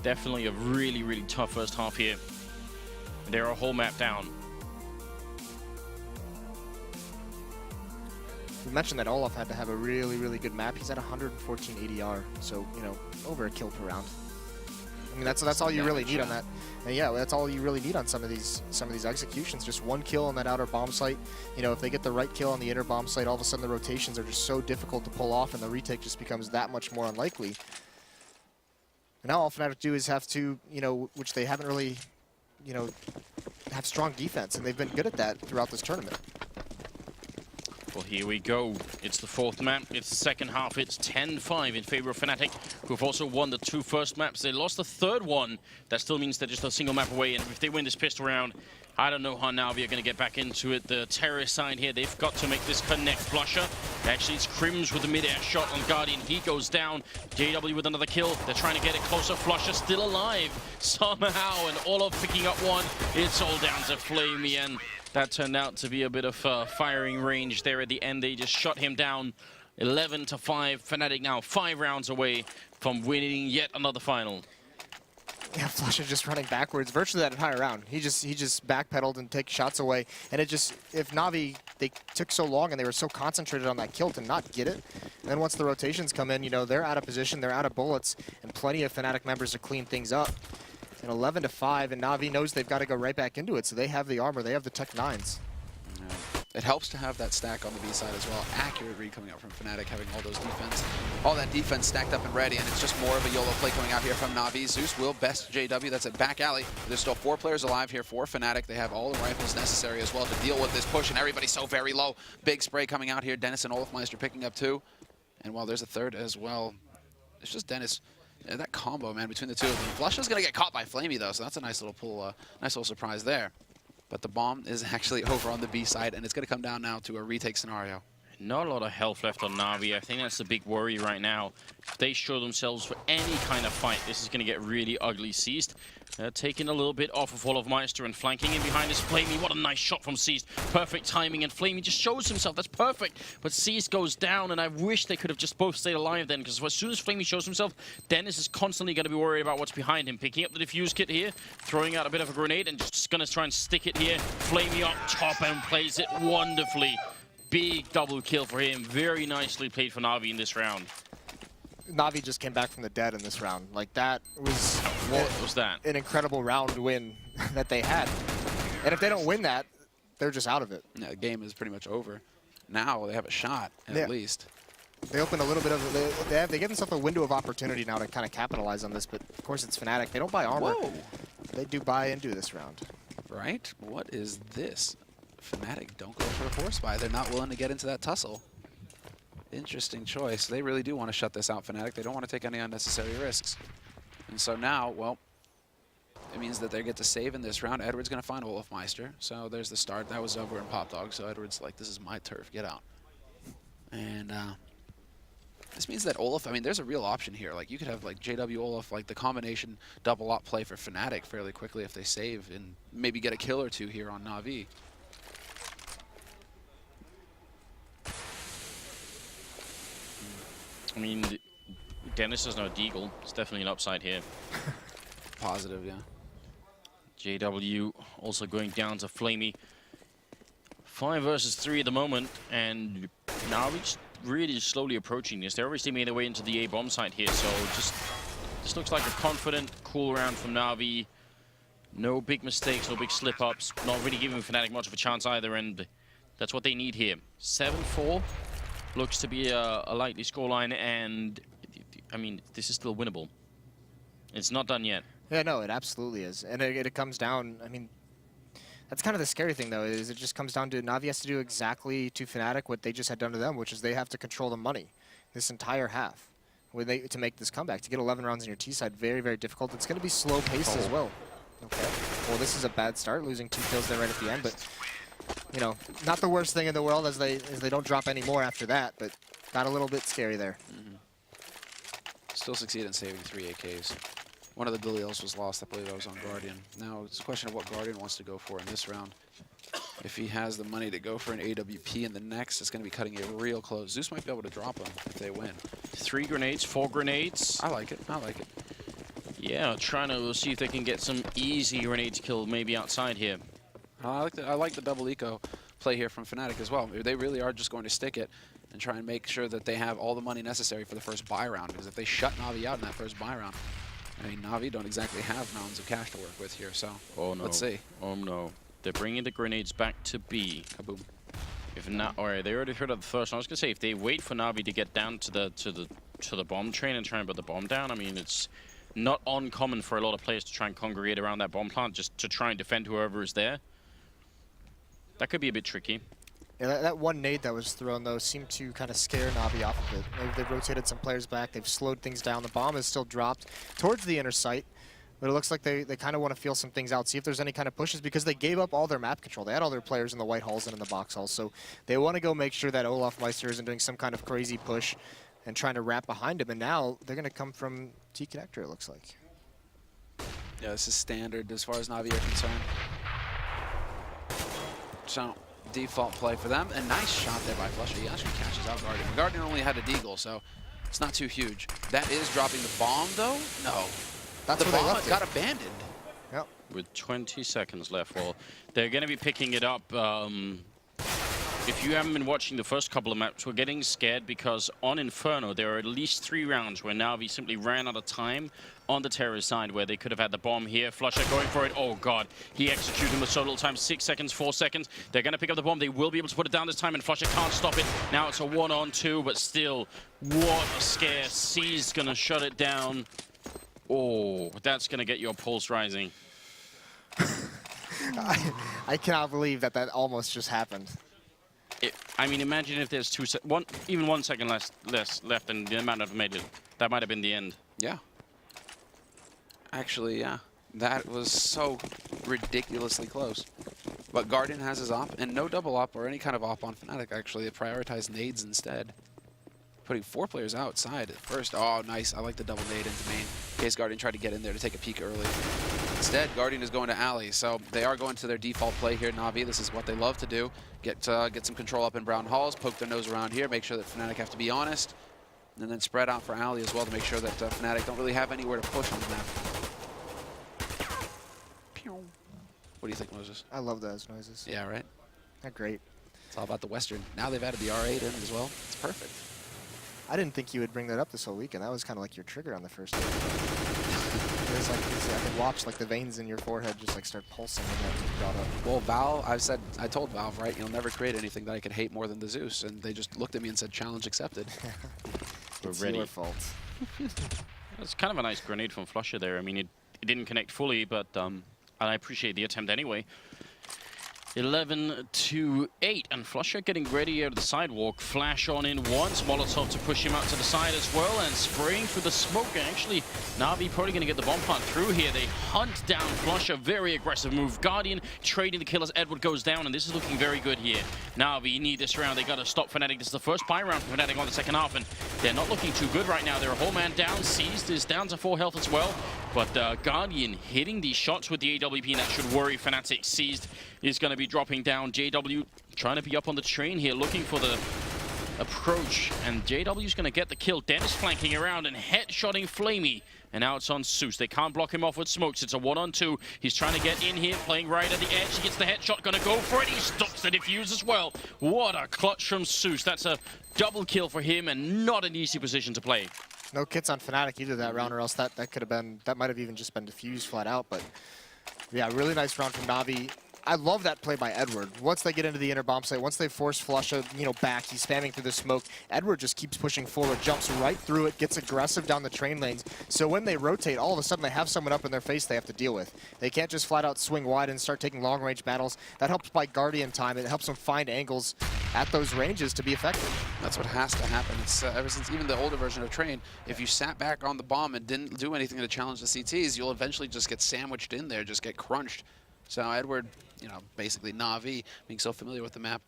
Definitely a really, really tough first half here. They're a whole map down. We mentioned that Olaf had to have a really, really good map. He's at 114 ADR, so, over a kill per round. I mean, that's all you really need on that. And yeah, that's all you really need on some of these executions. Just 1 kill on that outer bomb site. If they get the right kill on the inner bomb site, all of a sudden the rotations are just so difficult to pull off, and the retake just becomes that much more unlikely. And now all Fnatic do is have to, which they haven't really, have strong defense, and they've been good at that throughout this tournament. Well, here we go. It's the fourth map. It's the second half. It's 10-5 in favor of Fnatic, who've also won the 2 first maps. They lost the third one. That still means they're just a single map away. And if they win this pistol round, I don't know how NaVi are going to get back into it. The terrorist side here, they've got to make this connect flusher. Actually, it's Crims with the mid-air shot on Guardian. He goes down. JW with another kill. They're trying to get it closer. Flusher still alive somehow. And Olaf picking up one. It's all down to Flamey. And that turned out to be a bit of firing range there at the end. They just shut him down. 11-5. Fnatic now 5 rounds away from winning yet another final. Yeah, Flusher just running backwards virtually that entire round. He just backpedaled and took shots away. And it just, if NaVi, they took so long and they were so concentrated on that kill to not get it. And then once the rotations come in, you know, they're out of position, they're out of bullets, and plenty of Fnatic members to clean things up. And 11-5, and NaVi knows they've got to go right back into it. So they have the armor, they have the Tech 9s. Yeah. It helps to have that stack on the B side as well. Accurate read coming out from Fnatic, having all that defense stacked up and ready, and it's just more of a YOLO play coming out here from NaVi. Zeus will best JW. That's at back alley. There's still 4 players alive here for Fnatic. They have all the rifles necessary as well to deal with this push, and everybody's so very low. Big spray coming out here. Dennis and Olafmeister picking up 2. And while there's a third as well, it's just Dennis. Yeah, that combo, man, between the two of them. Flusha's going to get caught by Flamey, though, so that's a nice little pull, nice little surprise there. But the bomb is actually over on the B side, and it's going to come down now to a retake scenario. Not a lot of health left on NaVi. I think that's the big worry right now. If they show themselves for any kind of fight, this is going to get really ugly. Seized, taking a little bit off of Olafmeister and flanking in behind is Flamey. What a nice shot from Seized. Perfect timing, and Flamey just shows himself. That's perfect. But Seized goes down, and I wish they could have just both stayed alive then, because as soon as Flamey shows himself, Dennis is constantly going to be worried about what's behind him. Picking up the defuse kit here, throwing out a bit of a grenade, and just going to try and stick it here. Flamey up top and plays it wonderfully. Big double kill for him. Very nicely played for NaVi in this round. NaVi just came back from the dead in this round. Like, that was... What was that? An incredible round win that they had. And if they don't win that, they're just out of it. Yeah, the game is pretty much over. Now they have a shot, at least. They opened a little bit of... They give themselves a window of opportunity now to kind of capitalize on this, but of course it's Fnatic. They don't buy armor. Whoa. They do buy into this round. Right? What is this? Fnatic don't go for a force buy. They're not willing to get into that tussle. Interesting choice. They really do want to shut this out, Fnatic. They don't want to take any unnecessary risks. And so now, well, it means that they get to save in this round. Edward's going to find Olafmeister. So there's the start. That was over in Pop Dog. So Edward's like, this is my turf. Get out. And this means that Olaf, I mean, there's a real option here. Like, you could have, like, JW Olaf, like, the combination double-op play for Fnatic fairly quickly if they save and maybe get a kill or 2 here on NaVi. I mean, Dennis is no deagle. It's definitely an upside here. Positive, yeah. JW also going down to Flamey. 5 versus 3 at the moment, and now we're really slowly approaching this. They're obviously made their way into the A bomb site here, so just looks like a confident, cool round from NaVi. No big mistakes, no big slip-ups. Not really giving Fnatic much of a chance either, and that's what they need here. 7-4. Looks to be a likely scoreline, and I mean, this is still winnable. It's not done yet. Yeah, no, it absolutely is. And it comes down, I mean, that's kind of the scary thing, though, is it just comes down to NaVi has to do exactly to Fnatic what they just had done to them, which is they have to control the money this entire half to make this comeback. To get 11 rounds on your T side, very, very difficult. It's going to be slow-paced as well. Okay. Well, this is a bad start, losing 2 kills there right at the end, but... You know, not the worst thing in the world as they don't drop any more after that, but got a little bit scary there. Still succeed in saving 3 AKs. One of the Galils was lost. I believe that was on Guardian. Now it's a question of what Guardian wants to go for in this round. If he has the money to go for an AWP in the next, it's going to be cutting it real close. Zeus might be able to drop him if they win. 3 grenades, 4 grenades. I like it. I like it. Yeah, trying to see if they can get some easy grenades killed maybe outside here. I like the double eco play here from Fnatic as well. They really are just going to stick it and try and make sure that they have all the money necessary for the first buy round. Because if they shut NaVi out in that first buy round, I mean, NaVi don't exactly have mountains of cash to work with here. So let's see. Oh no, they're bringing the grenades back to B. Kaboom. If not, or they already heard of the first one. I was gonna say if they wait for NaVi to get down to the bomb train and try and put the bomb down. I mean, it's not uncommon for a lot of players to try and congregate around that bomb plant just to try and defend whoever is there. That could be a bit tricky. Yeah, that one nade that was thrown, though, seemed to kind of scare NaVi off of it. They've rotated some players back. They've slowed things down. The bomb is still dropped towards the inner site, but it looks like they kind of want to feel some things out, see if there's any kind of pushes, because they gave up all their map control. They had all their players in the white halls and in the box halls, so they want to go make sure that Olaf Meister isn't doing some kind of crazy push and trying to wrap behind him, and now they're going to come from T-Connector, it looks like. Yeah, this is standard as far as NaVi are concerned. So, default play for them. A nice shot there by flusha. He actually catches out Guardian. Guardian only had a deagle, so it's not too huge. That is dropping the bomb, though? No. That's the where they bomb left got it. abandoned. Yep. With 20 seconds left. Well, they're going to be picking it up. If you haven't been watching the first couple of maps, we're getting scared because on Inferno, there are at least 3 rounds where NaVi simply ran out of time on the terrorist side where they could have had the bomb here. flusha going for it. Oh, God. He executed him with so little time. 6 seconds, 4 seconds. They're going to pick up the bomb. They will be able to put it down this time, and flusha can't stop it. Now it's a 1-on-2, but still, what a scare. C's going to shut it down. Oh, that's going to get your pulse rising. I cannot believe that almost just happened. I mean, imagine if there's even 1 second less left, and they might have made it. That might have been the end. Yeah. Actually, yeah. That was so ridiculously close. But Guardian has his op, and no double op or any kind of op on Fnatic, actually. They prioritized nades instead. Putting 4 players outside at first. Oh, nice. I like the double nade into main. In case Guardian tried to get in there to take a peek early. Instead, Guardian is going to alley, so they are going to their default play here, NaVi. This is what they love to do. Get some control up in brown halls, poke their nose around here, make sure that Fnatic have to be honest, and then spread out for alley as well to make sure that Fnatic don't really have anywhere to push on the map. What do you think, Moses? I love those noises. Yeah, right? They're great. It's all about the Western. Now they've added the R8 in as well. It's perfect. I didn't think you would bring that up this whole weekend. That was kind of like your trigger on the first day. It was like, I could watch like the veins in your forehead just like start pulsing when that was brought up. Well, Valve, I told Valve, right, you'll never create anything that I could hate more than the Zeus, and they just looked at me and said, challenge accepted. It's ready. your fault. It's kind of a nice grenade from flusha there. I mean, it didn't connect fully, but I appreciate the attempt anyway. 11-8, and flusha getting ready out of the sidewalk. Flash on in once, Molotov to push him out to the side as well, and spraying through the smoke. And actually, NaVi probably going to get the bomb plant through here. They hunt down flusha, very aggressive move. Guardian trading the kill as Edward goes down, and this is looking very good here. NaVi need this round. They got to stop Fnatic. This is the first buy round for Fnatic on the second half, and they're not looking too good right now. They're a whole man down. Seized is down to 4 health as well. But Guardian hitting these shots with the AWP, and that should worry Fnatic. Seized is going to be dropping down. JW trying to be up on the train here, looking for the approach. And JW's going to get the kill. Dennis flanking around and headshotting Flamey. And now it's on Zeus. They can't block him off with smokes. It's a 1-on-2. He's trying to get in here, playing right at the edge. He gets the headshot, going to go for it. He stops the defuse as well. What a clutch from Zeus. That's a double kill for him, and not an easy position to play. No kits on Fnatic either that round, or else that could have been, that might have even just been diffused flat out. But yeah, really nice round from NaVi. I love that play by Edward. Once they get into the inner bomb site, once they force flusha, back, he's spamming through the smoke. Edward just keeps pushing forward, jumps right through it, gets aggressive down the train lanes. So when they rotate, all of a sudden they have someone up in their face they have to deal with. They can't just flat out swing wide and start taking long range battles. That helps buy Guardian time. It helps them find angles at those ranges to be effective. That's what has to happen. It's ever since even the older version of Train, if you sat back on the bomb and didn't do anything to challenge the CTs, you'll eventually just get sandwiched in there, just get crunched. So Edward, basically NaVi, being so familiar with the map,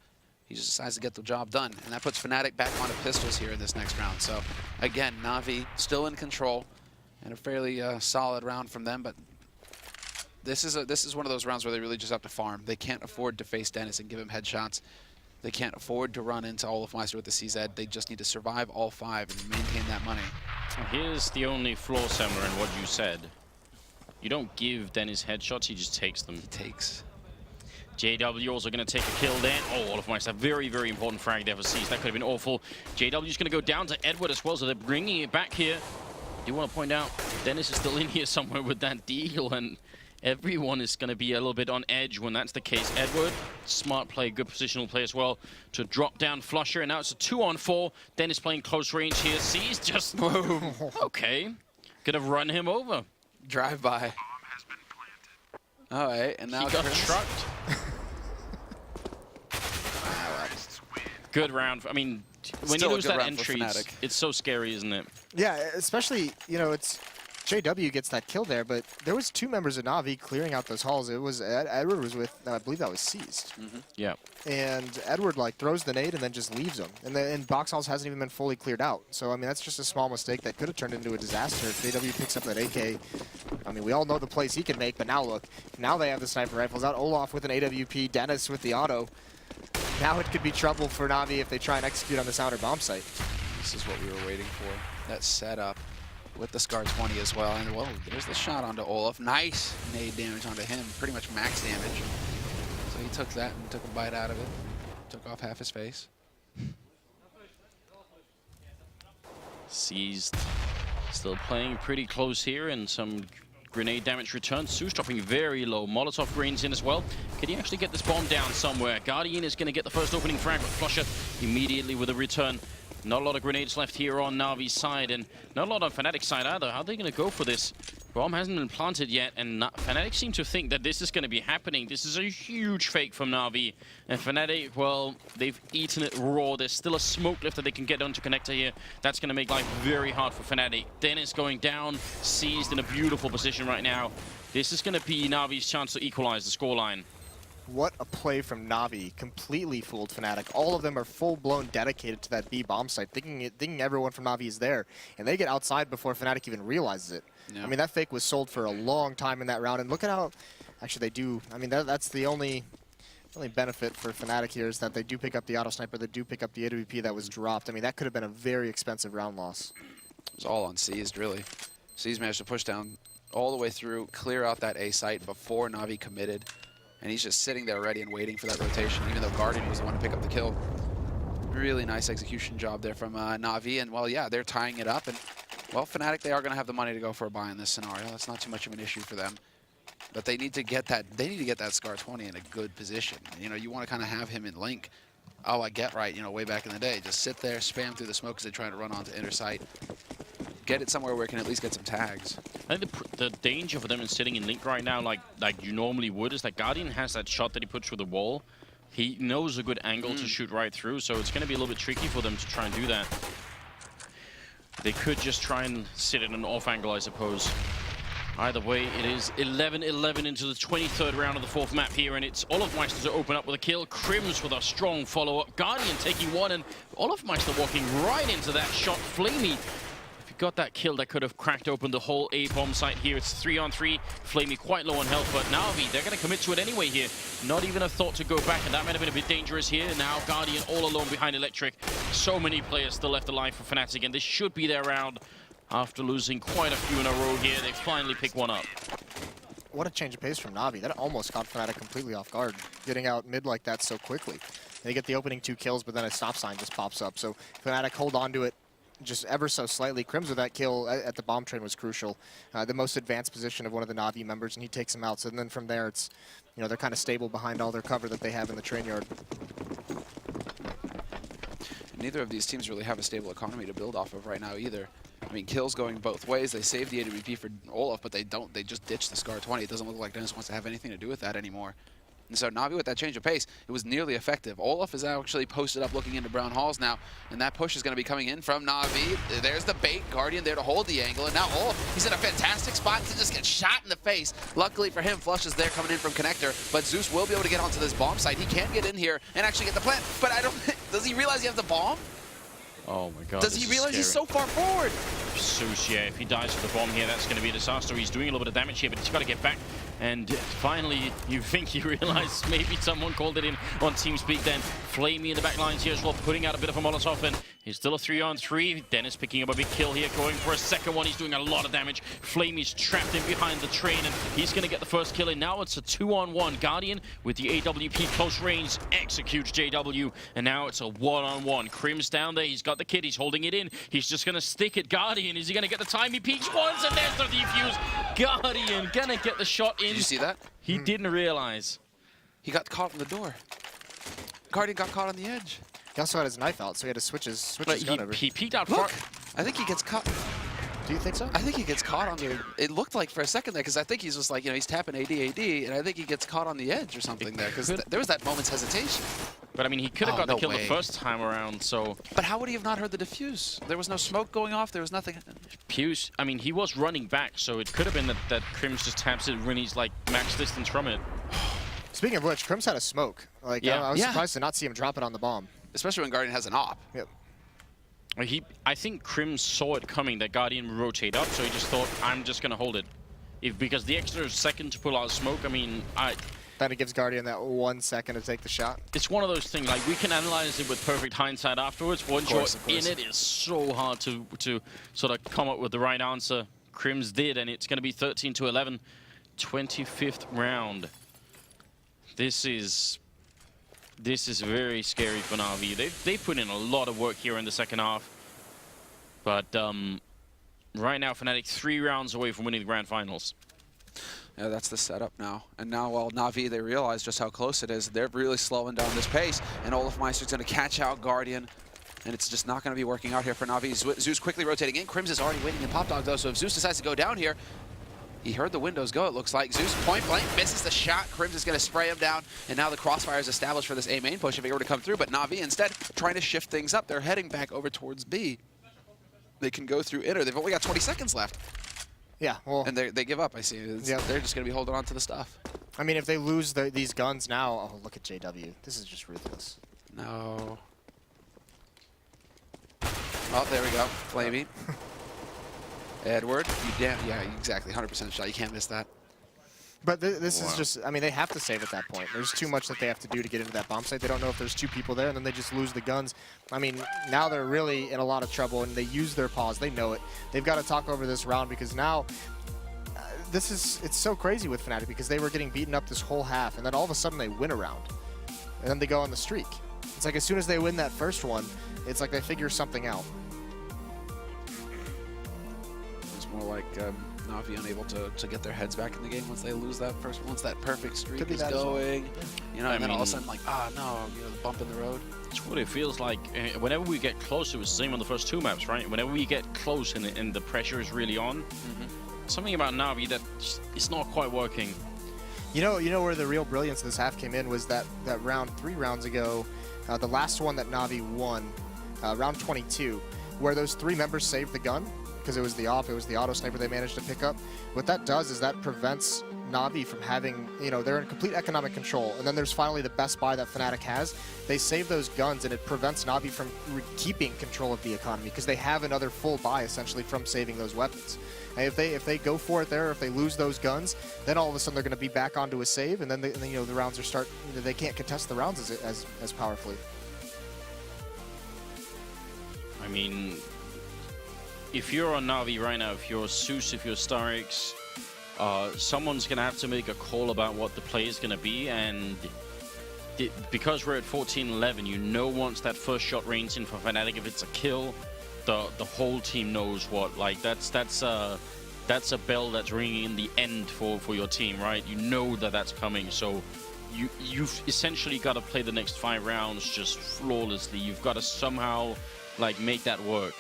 he just decides to get the job done. And that puts Fnatic back onto pistols here in this next round. So again, NaVi still in control, and a fairly solid round from them. But this is one of those rounds where they really just have to farm. They can't afford to face Dennis and give him headshots. They can't afford to run into Olaf Meister with the CZ. They just need to survive all 5 and maintain that money. Here's the only flaw, Semler, in what you said. You don't give Dennis headshots, he just takes them. He takes. JW also going to take a kill then. Oh, Olaf Meister, very, very important frag there for Seas. That could have been awful. JW's going to go down to Edward as well, so they're bringing it back here. I do want to point out, Dennis is still in here somewhere with that deal, and everyone is going to be a little bit on edge when that's the case. Edward, smart play, good positional play as well to drop down flusha, and now it's a 2-on-4. Dennis playing close range here. Seas just, okay, could have run him over. Drive by. All right, and now he got trucked. Good round. I mean, when Still you a lose good that round for entry, Fnatic. it's so scary, isn't it? Yeah, especially, you know, it's JW gets that kill there, but there was 2 members of NaVi clearing out those halls. It was Edward was with, I believe that was seized. Yeah. And Edward like throws the nade and then just leaves them. And box halls hasn't even been fully cleared out. So I mean that's just a small mistake that could have turned into a disaster if JW picks up that AK. I mean we all know the plays he can make, but now look, now they have the sniper rifles out. Olaf with an AWP, Dennis with the auto. Now it could be trouble for NaVi if they try and execute on this outer bomb site. This is what we were waiting for. That setup with the Scar 20 as well. And whoa, there's the shot onto Olaf. Nice nade damage onto him, pretty much max damage. So he took that and took a bite out of it. Took off half his face. Seized. Still playing pretty close here, and some grenade damage returns. Zeus dropping very low. Molotov greens in as well. Can he actually get this bomb down somewhere? Guardian is going to get the first opening frag, but Flusher immediately with a return. Not a lot of grenades left here on Navi's side, and not a lot on Fnatic's side either. How are they going to go for this? Bomb hasn't been planted yet, and Fnatic seem to think that this is going to be happening. This is a huge fake from Navi. And Fnatic, well, they've eaten it raw. There's still a smoke lift that they can get onto connector here. That's going to make life very hard for Fnatic. Dennis going down, seized in a beautiful position right now. This is going to be Navi's chance to equalize the scoreline. What a play from Navi. Completely fooled Fnatic. All of them are full-blown dedicated to that B bomb site, thinking everyone from Navi is there. And they get outside before Fnatic even realizes it. Yeah. I mean, that fake was sold for a long time in that round. And look at how... Actually, they do... I mean, that's the only benefit for Fnatic here is that they do pick up the auto sniper. They do pick up the AWP that was dropped. I mean, that could have been a very expensive round loss. It was all on Seized, really. Seized managed to push down all the way through, clear out that A site before Navi committed. And he's just sitting there ready and waiting for that rotation, even though Guardian was the one to pick up the kill. Really nice execution job there from Navi. And, well, yeah, they're tying it up. And, well, Fnatic, they are going to have the money to go for a buy in this scenario. That's not too much of an issue for them. But they need to get that. They need to get that Scar 20 in a good position. You know, you want to kind of have him in link. Oh, I get right. You know, way back in the day, just sit there, spam through the smoke as they're trying to run onto inner sight. Get it somewhere where it can at least get some tags. I think the danger for them in sitting in link right now, like you normally would, is that Guardian has that shot that he puts through the wall. He knows a good angle to shoot right through, so it's going to be a little bit tricky for them to try and do that. They could just try and sit in an off angle, I suppose. Either way, it is 11-11 into the 23rd round of the 4th map here, and it's Olafmeister to open up with a kill. Krims with a strong follow-up. Guardian taking one, and Olafmeister walking right into that shot. Flamey, if he got that kill, that could have cracked open the whole A-bomb site here. It's 3-on-3. Flamey quite low on health, but Navi, they're going to commit to it anyway here. Not even a thought to go back, and that might have been a bit dangerous here. Now Guardian all alone behind Electric. So many players still left alive for Fnatic, and this should be their round. After losing quite a few in a row here, they finally pick one up. What a change of pace from Navi. That almost caught Fnatic completely off guard, getting out mid like that so quickly. They get the opening 2 kills, but then a stop sign just pops up. So Fnatic hold on to it just ever so slightly. Krims with that kill at the bomb train was crucial. The most advanced position of one of the Navi members, and he takes him out. So then from there, it's, you know, they're kind of stable behind all their cover that they have in the train yard. Neither of these teams really have a stable economy to build off of right now either. I mean, kills going both ways. They saved the AWP for Olaf, but they don't. They just ditched the Scar 20. It doesn't look like Dennis wants to have anything to do with that anymore. And so Navi with that change of pace, it was nearly effective. Olaf is actually posted up looking into brown halls now, and that push is going to be coming in from Navi. There's the bait. Guardian there to hold the angle, and now Olaf, he's in a fantastic spot to just get shot in the face. Luckily for him, Flush is there coming in from connector, but Zeus will be able to get onto this bomb site. He can get in here and actually get the plant, but I don't. Does he realize he has the bomb? Oh my god. Does he realize he's so far forward? Zeus, yeah, if he dies with the bomb here, that's going to be a disaster. He's doing a little bit of damage here, but he's got to get back. And finally, you think you realize maybe someone called it in on TeamSpeak then. Flamey in the back lines here as well, putting out a bit of a Molotov, and he's still a 3-on-3. Dennis picking up a big kill here, going for a second one. He's doing a lot of damage. Flamey's trapped in behind the train, and he's going to get the first kill, and now it's a 2-on-1. Guardian with the AWP close range executes JW, and now it's a 1-on-1. Krims down there, he's got the kid, he's holding it in. He's just going to stick it. Guardian, is he going to get the time? He peeks once, and there's the defuse. Guardian going to get the shot in. Did you see that? He didn't realize. He got caught in the door. Guardian got caught on the edge. He also had his knife out, so he had to switch his But gun over. he peeked out Look, far. I think he gets caught. Do you think so? I think he gets caught on the. It looked like for a second there, because I think he's just like, you know, he's tapping AD, and I think he gets caught on the edge or something there, because there was that moment's hesitation. But I mean, he could have got no the kill way. the first time around, so... But how would he have not heard the diffuse? There was no smoke going off, there was nothing. Pius, I mean, he was running back, so it could have been that Crims just taps it when he's like max distance from it. Speaking of which, Crims had a smoke. Like, Yeah. I was surprised to not see him drop it on the bomb. Especially when Guardian has an op. Yep. I think Crims saw it coming, that Guardian would rotate up, so he just thought, I'm just going to hold it. Because the extra second to pull out smoke, I mean, Then it gives Guardian that 1 second to take the shot. it's one of those things, like, we can analyze it with perfect hindsight afterwards. Once you're in it, it's so hard to sort of come up with the right answer. Crims did, and it's going to be 13-11, 25th round. This is very scary for NaVi. They put in a lot of work here in the second half. But right now, Fnatic 3 rounds away from winning the grand finals. Yeah, that's the setup now. And now, while NaVi, they realize just how close it is, they're really slowing down this pace. And Olafmeister's going to catch out Guardian. And it's just not going to be working out here for NaVi. Zeus quickly rotating in. Crims is already waiting in Pop Dog, though. So if Zeus decides to go down here, he heard the windows go, it looks like. Zeus point blank misses the shot. Crims is going to spray him down. And now the crossfire is established for this A main push if he were to come through. But NaVi instead trying to shift things up. They're heading back over towards B. They can go through inner. They've only got 20 seconds left. Yeah, well... And they give up, I see. Yep. They're just going to be holding on to the stuff. I mean, if they lose these guns now... Oh, look at JW. This is just ruthless. No. Oh, there we go. Flamey. Edward, you damn... Yeah, exactly. 100% shot. You can't miss that. But this is just... I mean, they have to save at that point. There's too much that they have to do to get into that bomb site. They don't know if there's 2 people there, and then they just lose the guns. I mean, now they're really in a lot of trouble, and they use their pause. They know it. They've got to talk over this round, because now... it's so crazy with Fnatic, because they were getting beaten up this whole half, and then all of a sudden they win a round. And then they go on the streak. It's like as soon as they win that first one, it's like they figure something out. It's more like NaVi unable to get their heads back in the game once they lose that first, once that perfect streak is going. You know, and then all of a sudden like, no, you know, the bump in the road. It's what it feels like. Whenever we get close, it was the same on the first 2 maps, right? Whenever we get close and the pressure is really on, something about NaVi that just, it's not quite working. You know where the real brilliance of this half came in was that round 3 rounds ago, the last one that NaVi won, round 22, where those 3 members saved the gun because it was the op, it was the auto sniper they managed to pick up. What that does is that prevents NaVi from having, they're in complete economic control. And then there's finally the best buy that Fnatic has. They save those guns, and it prevents NaVi from keeping control of the economy because they have another full buy essentially from saving those weapons. And if they go for it there, if they lose those guns, then all of a sudden they're going to be back onto a save, and then the rounds are they can't contest the rounds as powerfully. I mean, if you're on NaVi right now, if you're Zeus, if you're Starix, someone's going to have to make a call about what the play is going to be, and because we're at 14-11, once that first shot rains in for Fnatic, if it's a kill, the whole team knows what. Like, that's a bell that's ringing in the end for your team, right? You know that's coming, so you've essentially got to play the next 5 rounds just flawlessly. You've got to somehow, like, make that work.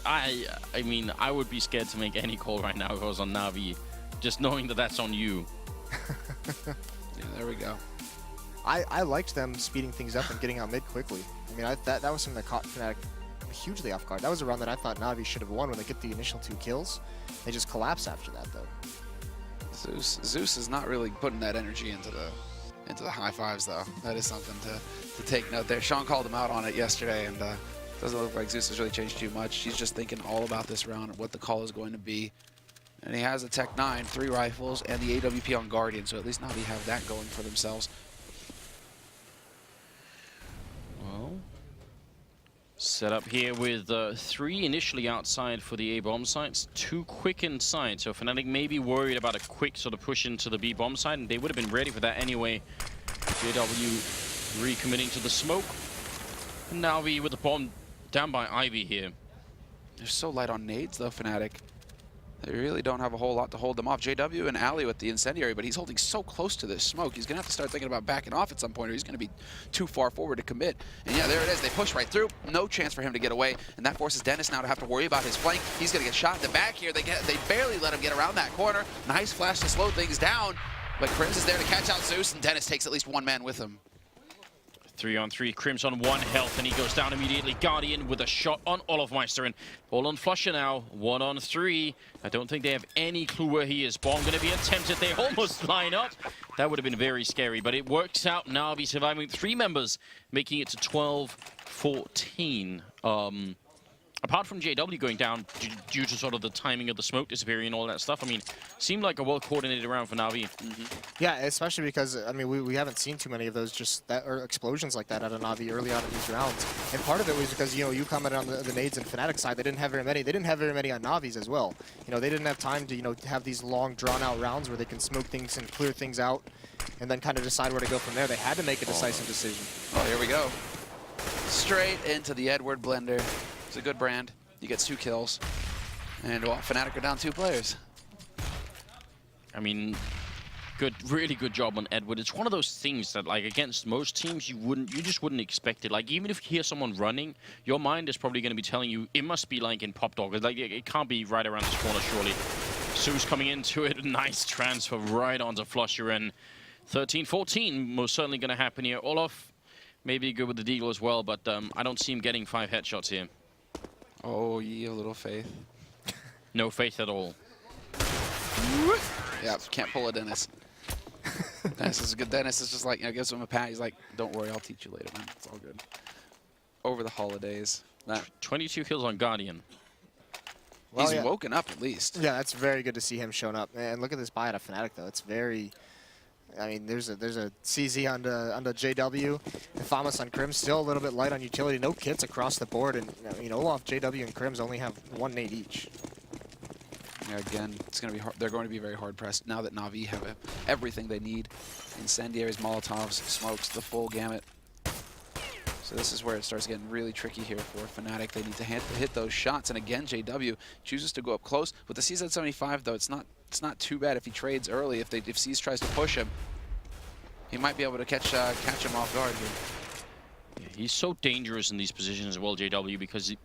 I mean, I would be scared to make any call right now if I was on NaVi, just knowing that's on you. Yeah, there we go. I liked them speeding things up and getting out mid quickly. I mean, that was something that caught Fnatic hugely off guard. That was a round that I thought NaVi should have won when they get the initial 2 kills. They just collapse after that, though. Zeus is not really putting that energy into the high fives, though. That is something to take note there. Sean called him out on it yesterday, and doesn't look like Zeus has really changed too much. He's just thinking all about this round and what the call is going to be. And he has a Tech 9, 3 rifles, and the AWP on Guardian, so at least NaVi have that going for themselves. Well, set up here with 3 initially outside for the A bomb sites, 2 quick inside. So Fnatic may be worried about a quick sort of push into the B bomb site, and they would have been ready for that anyway. JW recommitting to the smoke. And NaVi with the bomb down by Ivy here. They're so light on nades, though, Fnatic. They really don't have a whole lot to hold them off. JW and Ali with the incendiary, but he's holding so close to this smoke. He's going to have to start thinking about backing off at some point, or he's going to be too far forward to commit. And yeah, there it is. They push right through. No chance for him to get away. And that forces Dennis now to have to worry about his flank. He's going to get shot in the back here. They barely let him get around that corner. Nice flash to slow things down. But Crims is there to catch out Zeus, and Dennis takes at least 1 man with him. 3-on-3, Crim's on 1 health, and he goes down immediately. Guardian with a shot on Olofmeister, and all on Flusher now, 1-on-3. I don't think they have any clue where he is. Bomb going to be attempted. They almost line up. That would have been very scary, but it works out. NaVi surviving 3 members, making it to 12-14. Apart from JW going down due to sort of the timing of the smoke disappearing and all that stuff, I mean, seemed like a well-coordinated round for NaVi. Yeah, especially because, I mean, we haven't seen too many of those or explosions like that out of NaVi early on in these rounds. And part of it was because, you know, you commented on the nades and Fnatic side, they didn't have very many. They didn't have very many on NaVi's as well. You know, they didn't have time to, you know, have these long, drawn-out rounds where they can smoke things and clear things out and then kind of decide where to go from there. They had to make a decisive decision. Oh, here we go. Straight into the Edward blender. It's a good brand. He gets 2 kills. And well, Fnatic are down 2 players. I mean, really good job on Edward. It's one of those things that, like, against most teams, you just wouldn't expect it. Like, even if you hear someone running, your mind is probably going to be telling you it must be like in Pop Dog. Like, it can't be right around this corner, surely. Su's coming into it. Nice transfer right onto Flusher, and 13-14 most certainly going to happen here. Olof maybe good with the deagle as well, but I don't see him getting 5 headshots here. Oh, ye a little faith. No faith at all. Yeah, can't pull a Dennis. Dennis is a good. Dennis is just like, you know, gives him a pat. He's like, don't worry, I'll teach you later, man. It's all good. Over the holidays. 22 kills on Guardian. Well, He's yeah. woken up at least. Yeah, that's very good to see him showing up. And look at this buy out of Fnatic, though. It's very... I mean, there's a CZ on the JW, and Famas on Crim, still a little bit light on utility. No kits across the board, and you know, Olaf, JW, and Crims only have 1 nade each. Yeah, again, it's going to be hard. They're going to be very hard pressed now that NaVi have everything they need: incendiaries, Molotovs, smokes, the full gamut. So this is where it starts getting really tricky here for Fnatic. They need to hit those shots, and again, JW chooses to go up close with the CZ75. Though it's not too bad if he trades early. If C's tries to push him, he might be able to catch him off guard here. Yeah, he's so dangerous in these positions as well, JW, because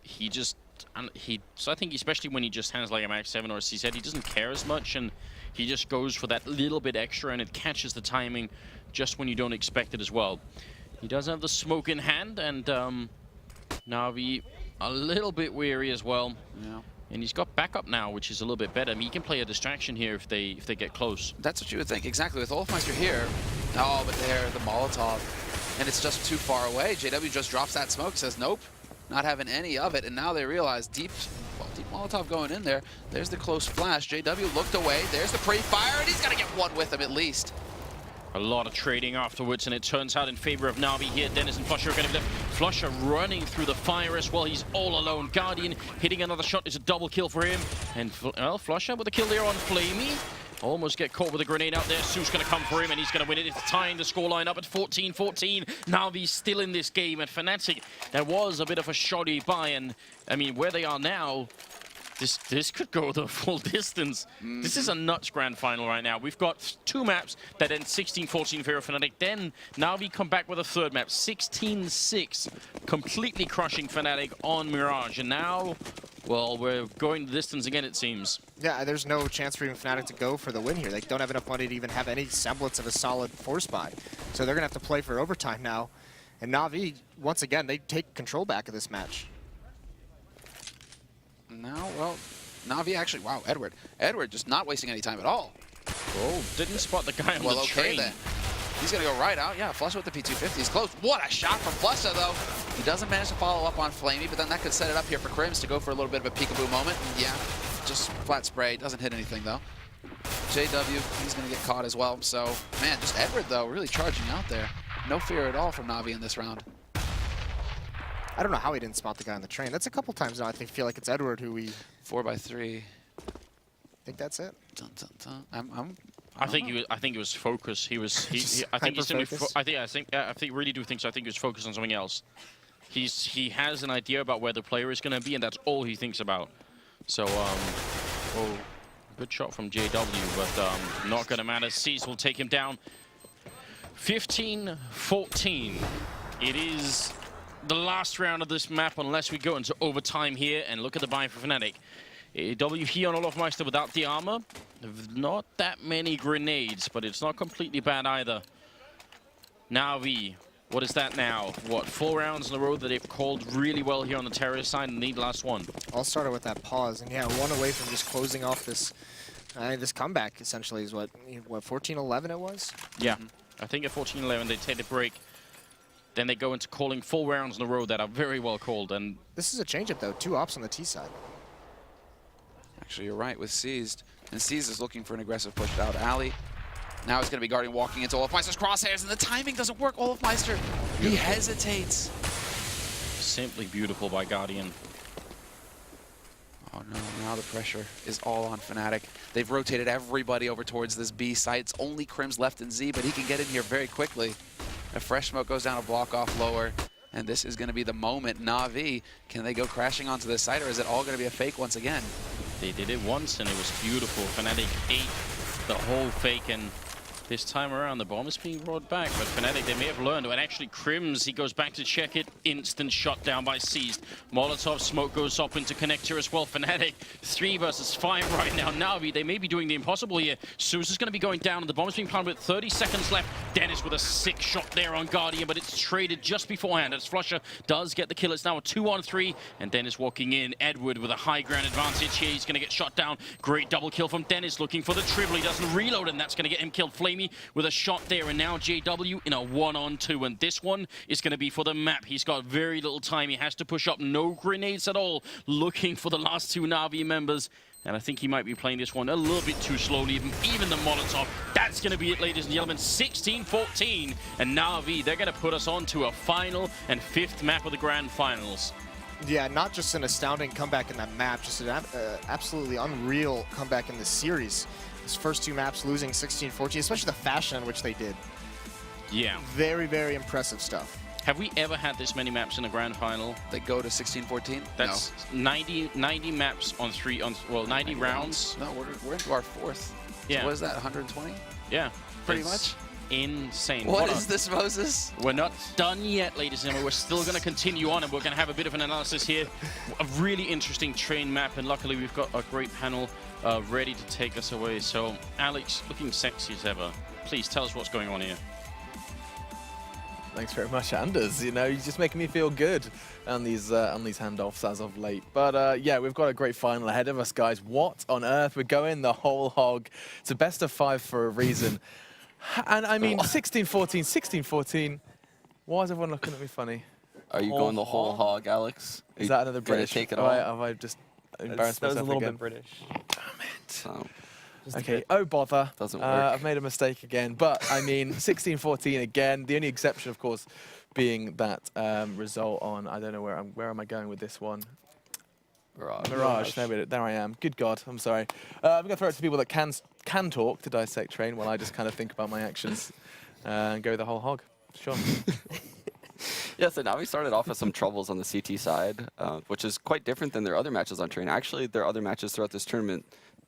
so I think especially when he just hands like a Max 7 or a CZ, he doesn't care as much, and he just goes for that little bit extra, and it catches the timing just when you don't expect it as well. He does have the smoke in hand, and NaVi a little bit weary as well. Yeah. And he's got backup now, which is a little bit better. I mean, he can play a distraction here if they get close. That's what you would think. Exactly. With Olofmeister here, oh, but there, the Molotov, and it's just too far away. JW just drops that smoke, says nope, not having any of it, and now they realize deep Molotov going in there. There's the close flash. JW looked away. There's the pre-fire, and he's got to get 1 with him at least. A lot of trading afterwards, and it turns out in favor of NaVi here. Dennis and Flusher are going to be left. Flusher running through the fire as well. He's all alone. Guardian hitting another shot is a double kill for him. And, well, Flusher with a kill there on Flamey. Almost get caught with a grenade out there. Su's going to come for him, and he's going to win it. It's tying the scoreline up at 14-14. NaVi's still in this game. And Fnatic, there was a bit of a shoddy buy, and, I mean, where they are now, this could go the full distance. This is a nuts grand final right now. We've got 2 maps that end 16-14 in favor of Fnatic. Then NaVi come back with a 3rd map, 16-6, completely crushing Fnatic on Mirage. And now, well, we're going the distance again, it seems. Yeah, there's no chance for even Fnatic to go for the win here. They don't have enough money to even have any semblance of a solid force buy. So they're going to have to play for overtime now. And NaVi, once again, they take control back of this match. Now, well, NaVi actually, wow, Edward just not wasting any time at all. Oh, didn't spot the guy on the train. Then. He's going to go right out. Yeah, Flusha with the P250. He's close. What a shot from Flusha, though. He doesn't manage to follow up on Flamey, but then that could set it up here for Crims to go for a little bit of a peekaboo moment. Yeah, just flat spray. Doesn't hit anything, though. JW, he's going to get caught as well. So, man, just Edward, though, really charging out there. No fear at all from NaVi in this round. I don't know how he didn't spot the guy on the train. That's a couple times now. I feel like it's Edward who we... 4x3. Think that's it? Dun, dun, dun. I think it was focus. I really do think so. I think he was focused on something else. He has an idea about where the player is going to be, and that's all he thinks about. So, oh, good shot from JW, but not going to matter. C's will take him down. 15-14. It is the last round of this map, unless we go into overtime here. And look at the buy for Fnatic. W here on Olofmeister without the armor. Not that many grenades, but it's not completely bad either. NaVi What is that now? What, 4 rounds in a row that they've called really well here on the terrorist side and need the last one? All started with that pause, and yeah, one away from just closing off this this comeback. Essentially, is what 14-11 it was. Yeah, I think at 14-11 they take the break. Then they go into calling 4 rounds in a row that are very well called. And this is a changeup though. 2 ops on the T side. Actually, you're right with Seized. And Seized is looking for an aggressive push out alley. Now he's going to be guarding, walking into Olafmeister's crosshairs, and the timing doesn't work. Olafmeister, he hesitates. Simply beautiful by Guardian. Oh no, now the pressure is all on Fnatic. They've rotated everybody over towards this B site. It's only Crim's left in Z, but he can get in here very quickly. A fresh smoke goes down a block off lower, and this is going to be the moment. NaVi, can they go crashing onto this site, or is it all going to be a fake once again? They did it once, and it was beautiful. Fnatic ate the whole fake, and this time around the bomb is being brought back. But Fnatic, they may have learned. And actually, Crims, he goes back to check it. Instant shot down by Seized. Molotov smoke goes up into connector as well. Fnatic 3 versus 5 right now. NaVi, they may be doing the impossible here. Zeus is going to be going down, and the bomb is being planted with 30 seconds left. Dennis with a sick shot there on Guardian, but it's traded just beforehand as Flusher does get the kill. It's now a 2-on-3, and Dennis walking in. Edward with a high ground advantage here. He's going to get shot down. Great double kill from Dennis, looking for the triple. He doesn't reload, and that's going to get him killed. Flamey with a shot there, and now JW in a 1-on-2, and this one is going to be for the map. He's got very little time. He has to push up. No grenades at all. Looking for the last 2 NaVi members. And I think he might be playing this one a little bit too slowly, even the Molotov. That's going to be it, ladies and gentlemen. 16-14. And NaVi, they're going to put us on to a final and 5th map of the Grand Finals. Yeah, not just an astounding comeback in that map, just an absolutely unreal comeback in this series. His first 2 maps losing 16-14, especially the fashion in which they did. Yeah. Very, very impressive stuff. Have we ever had this many maps in a grand final? They go to 16-14? That's no. 90 maps on 90 rounds. No, we're into our 4th. Yeah. So what is that, 120? Yeah. Pretty much? Insane. What is this, Moses? We're not done yet, ladies and gentlemen. We're still going to continue on, and we're going to have a bit of an analysis here. A really interesting train map, and luckily we've got a great panel ready to take us away. So, Alex, looking sexy as ever. Please tell us what's going on here. Thanks very much, Anders. You know, you're just making me feel good on these handoffs as of late. But yeah, we've got a great final ahead of us, guys. What on earth? We're going the whole hog. It's a best of 5 for a reason. And I mean, 16-14, 16-14. Why is everyone looking at me funny? Are you going the whole hog, Alex? Is that another British? Take it all? all? Have I just embarrassed myself That was a little again? bit British. Damn it. So, Okay, oh bother. Doesn't work. I've made a mistake again. But, I mean, 16-14 again. The only exception, of course, being that result on, I don't know where am I going with this one? Mirage. There I am. Good God, I'm sorry. I'm going to throw it to people that can talk to dissect train while I just kind of think about my actions and go the whole hog. Sure. Yeah, so now we started off with some troubles on the CT side, which is quite different than their other matches on train. Actually, their other matches throughout this tournament,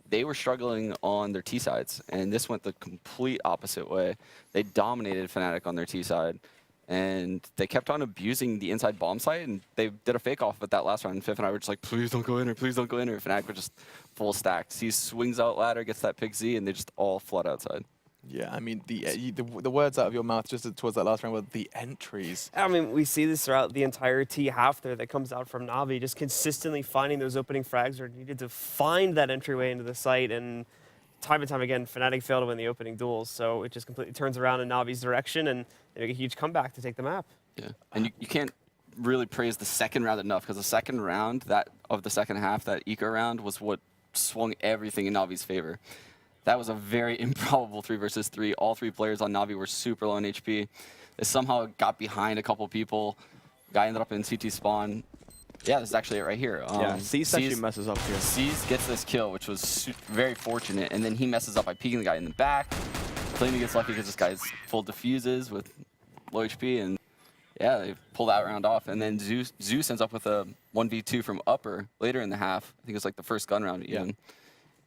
they were struggling on their T sides, and this went the complete opposite way. They dominated Fnatic on their T side, and they kept on abusing the inside bomb site, and they did a fake off at that last round. And Fif and I were just like, please don't go in her, please don't go in her. Fnatic were just full stacked. He swings out ladder, gets that pick Z, and they just all flood outside. Yeah, I mean, the words out of your mouth just towards that last round were the entries. I mean, we see this throughout the entire T half there that comes out from NaVi, just consistently finding those opening frags where needed to find that entryway into the site, and time and time again, Fnatic failed to win the opening duels, so it just completely turns around in NaVi's direction, and they make a huge comeback to take the map. Yeah, and you can't really praise the second round enough, because the second round of the second half, that eco round, was what swung everything in NaVi's favor. That was a very improbable 3 versus 3. All 3 players on NaVi were super low in HP. They somehow got behind a couple people. Guy ended up in CT spawn. Yeah, this is actually it right here. Yeah, Seized actually messes up here. Seized gets this kill, which was very fortunate, and then he messes up by peeking the guy in the back. Flamey gets lucky because this guy's full diffuses with low HP, and yeah, they pull that round off. And then Zeus ends up with a 1v2 from upper later in the half. I think it's like the first gun round even. Yeah.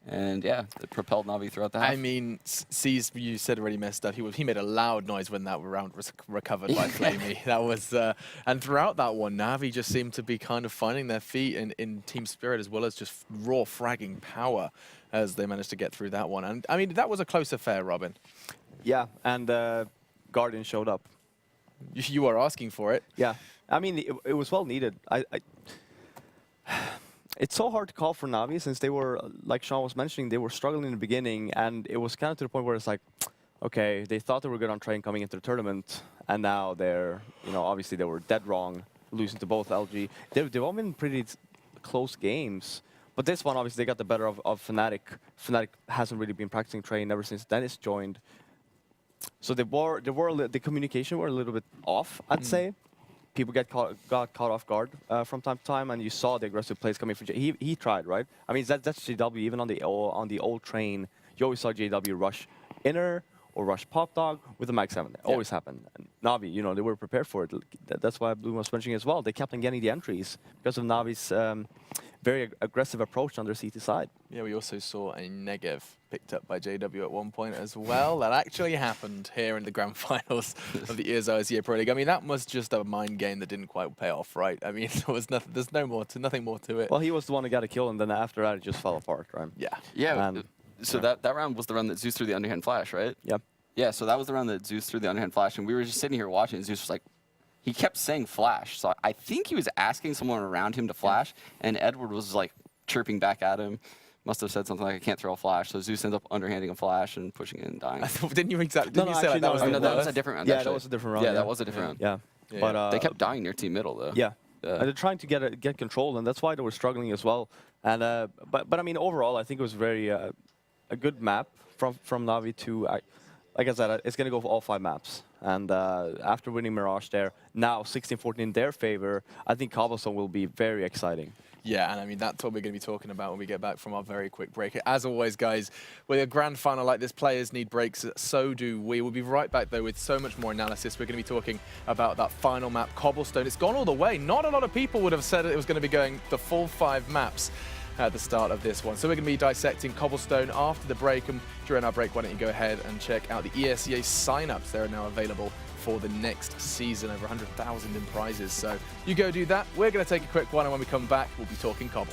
And yeah, it propelled NaVi throughout the half. I mean, Seized, you said already messed up. He made a loud noise when that round was recovered by Flamey. That was, and throughout that one, NaVi just seemed to be kind of finding their feet in team spirit as well as just raw fragging power as they managed to get through that one. And I mean, that was a close affair, Robin. Yeah, and Guardian showed up. you are asking for it. Yeah, I mean, it was well needed. It's so hard to call for Navi since they were, like Sean was mentioning, they were struggling in the beginning, and it was kind of to the point where it's like, okay, they thought they were good on train coming into the tournament, and now they're, obviously they were dead wrong, losing to both LG. They've all been pretty close games, but this one, obviously, they got the better of Fnatic. Fnatic hasn't really been practicing train ever since Dennis joined. So the communication were a little bit off, I'd say. People got caught off guard from time to time, and you saw the aggressive plays coming from he tried, right? I mean, that's JW. Even on the old train, you always saw JW rush inner or rush pop dog with the Mag 7. It always happened. And Navi, they were prepared for it. That's why Bloom was mentioning as well. They kept on getting the entries because of Navi's very aggressive approach on their CT side. Yeah, we also saw a Negev picked up by JW at one point as well. That actually happened here in the grand finals of the ESL ESEA Pro League. I mean, that was just a mind game that didn't quite pay off, right? I mean, there's nothing more to it. Well, he was the one who got a kill, and then after that, it just fell apart, right? Yeah. Yeah. So that round was the round that Zeus threw the underhand flash, right? Yep. Yeah, so that was the round that Zeus threw the underhand flash, and we were just sitting here watching, and Zeus was like, he kept saying flash. So I think he was asking someone around him to flash, and Edward was like chirping back at him. Must have said something like, I can't throw a flash. So Zeus ends up underhanding a flash and pushing it and dying. Didn't you exactly? Didn't you say actually, that was no, the that was a worst? different round. Yeah, actually. that was a different round. Yeah, that was a different round. Yeah. Yeah. But They kept dying near team middle, though. Yeah. And they're trying to get control, and that's why they were struggling as well. And but I mean, overall, I think it was very a good map from Navi to. Like I said, it's going to go for all 5 maps. And after winning Mirage there, now 16-14 in their favor, I think Cobblestone will be very exciting. Yeah, and I mean, that's what we're going to be talking about when we get back from our very quick break. As always, guys, with a grand final like this, players need breaks, so do we. We'll be right back, though, with so much more analysis. We're going to be talking about that final map, Cobblestone. It's gone all the way. Not a lot of people would have said it was going to be going the full 5 maps at the start of this one. So we're going to be dissecting Cobblestone after the break, and during our break, why don't you go ahead and check out the ESEA signups. They're now available for the next season, over 100,000 in prizes. So you go do that. We're going to take a quick one, and when we come back, we'll be talking Cobble.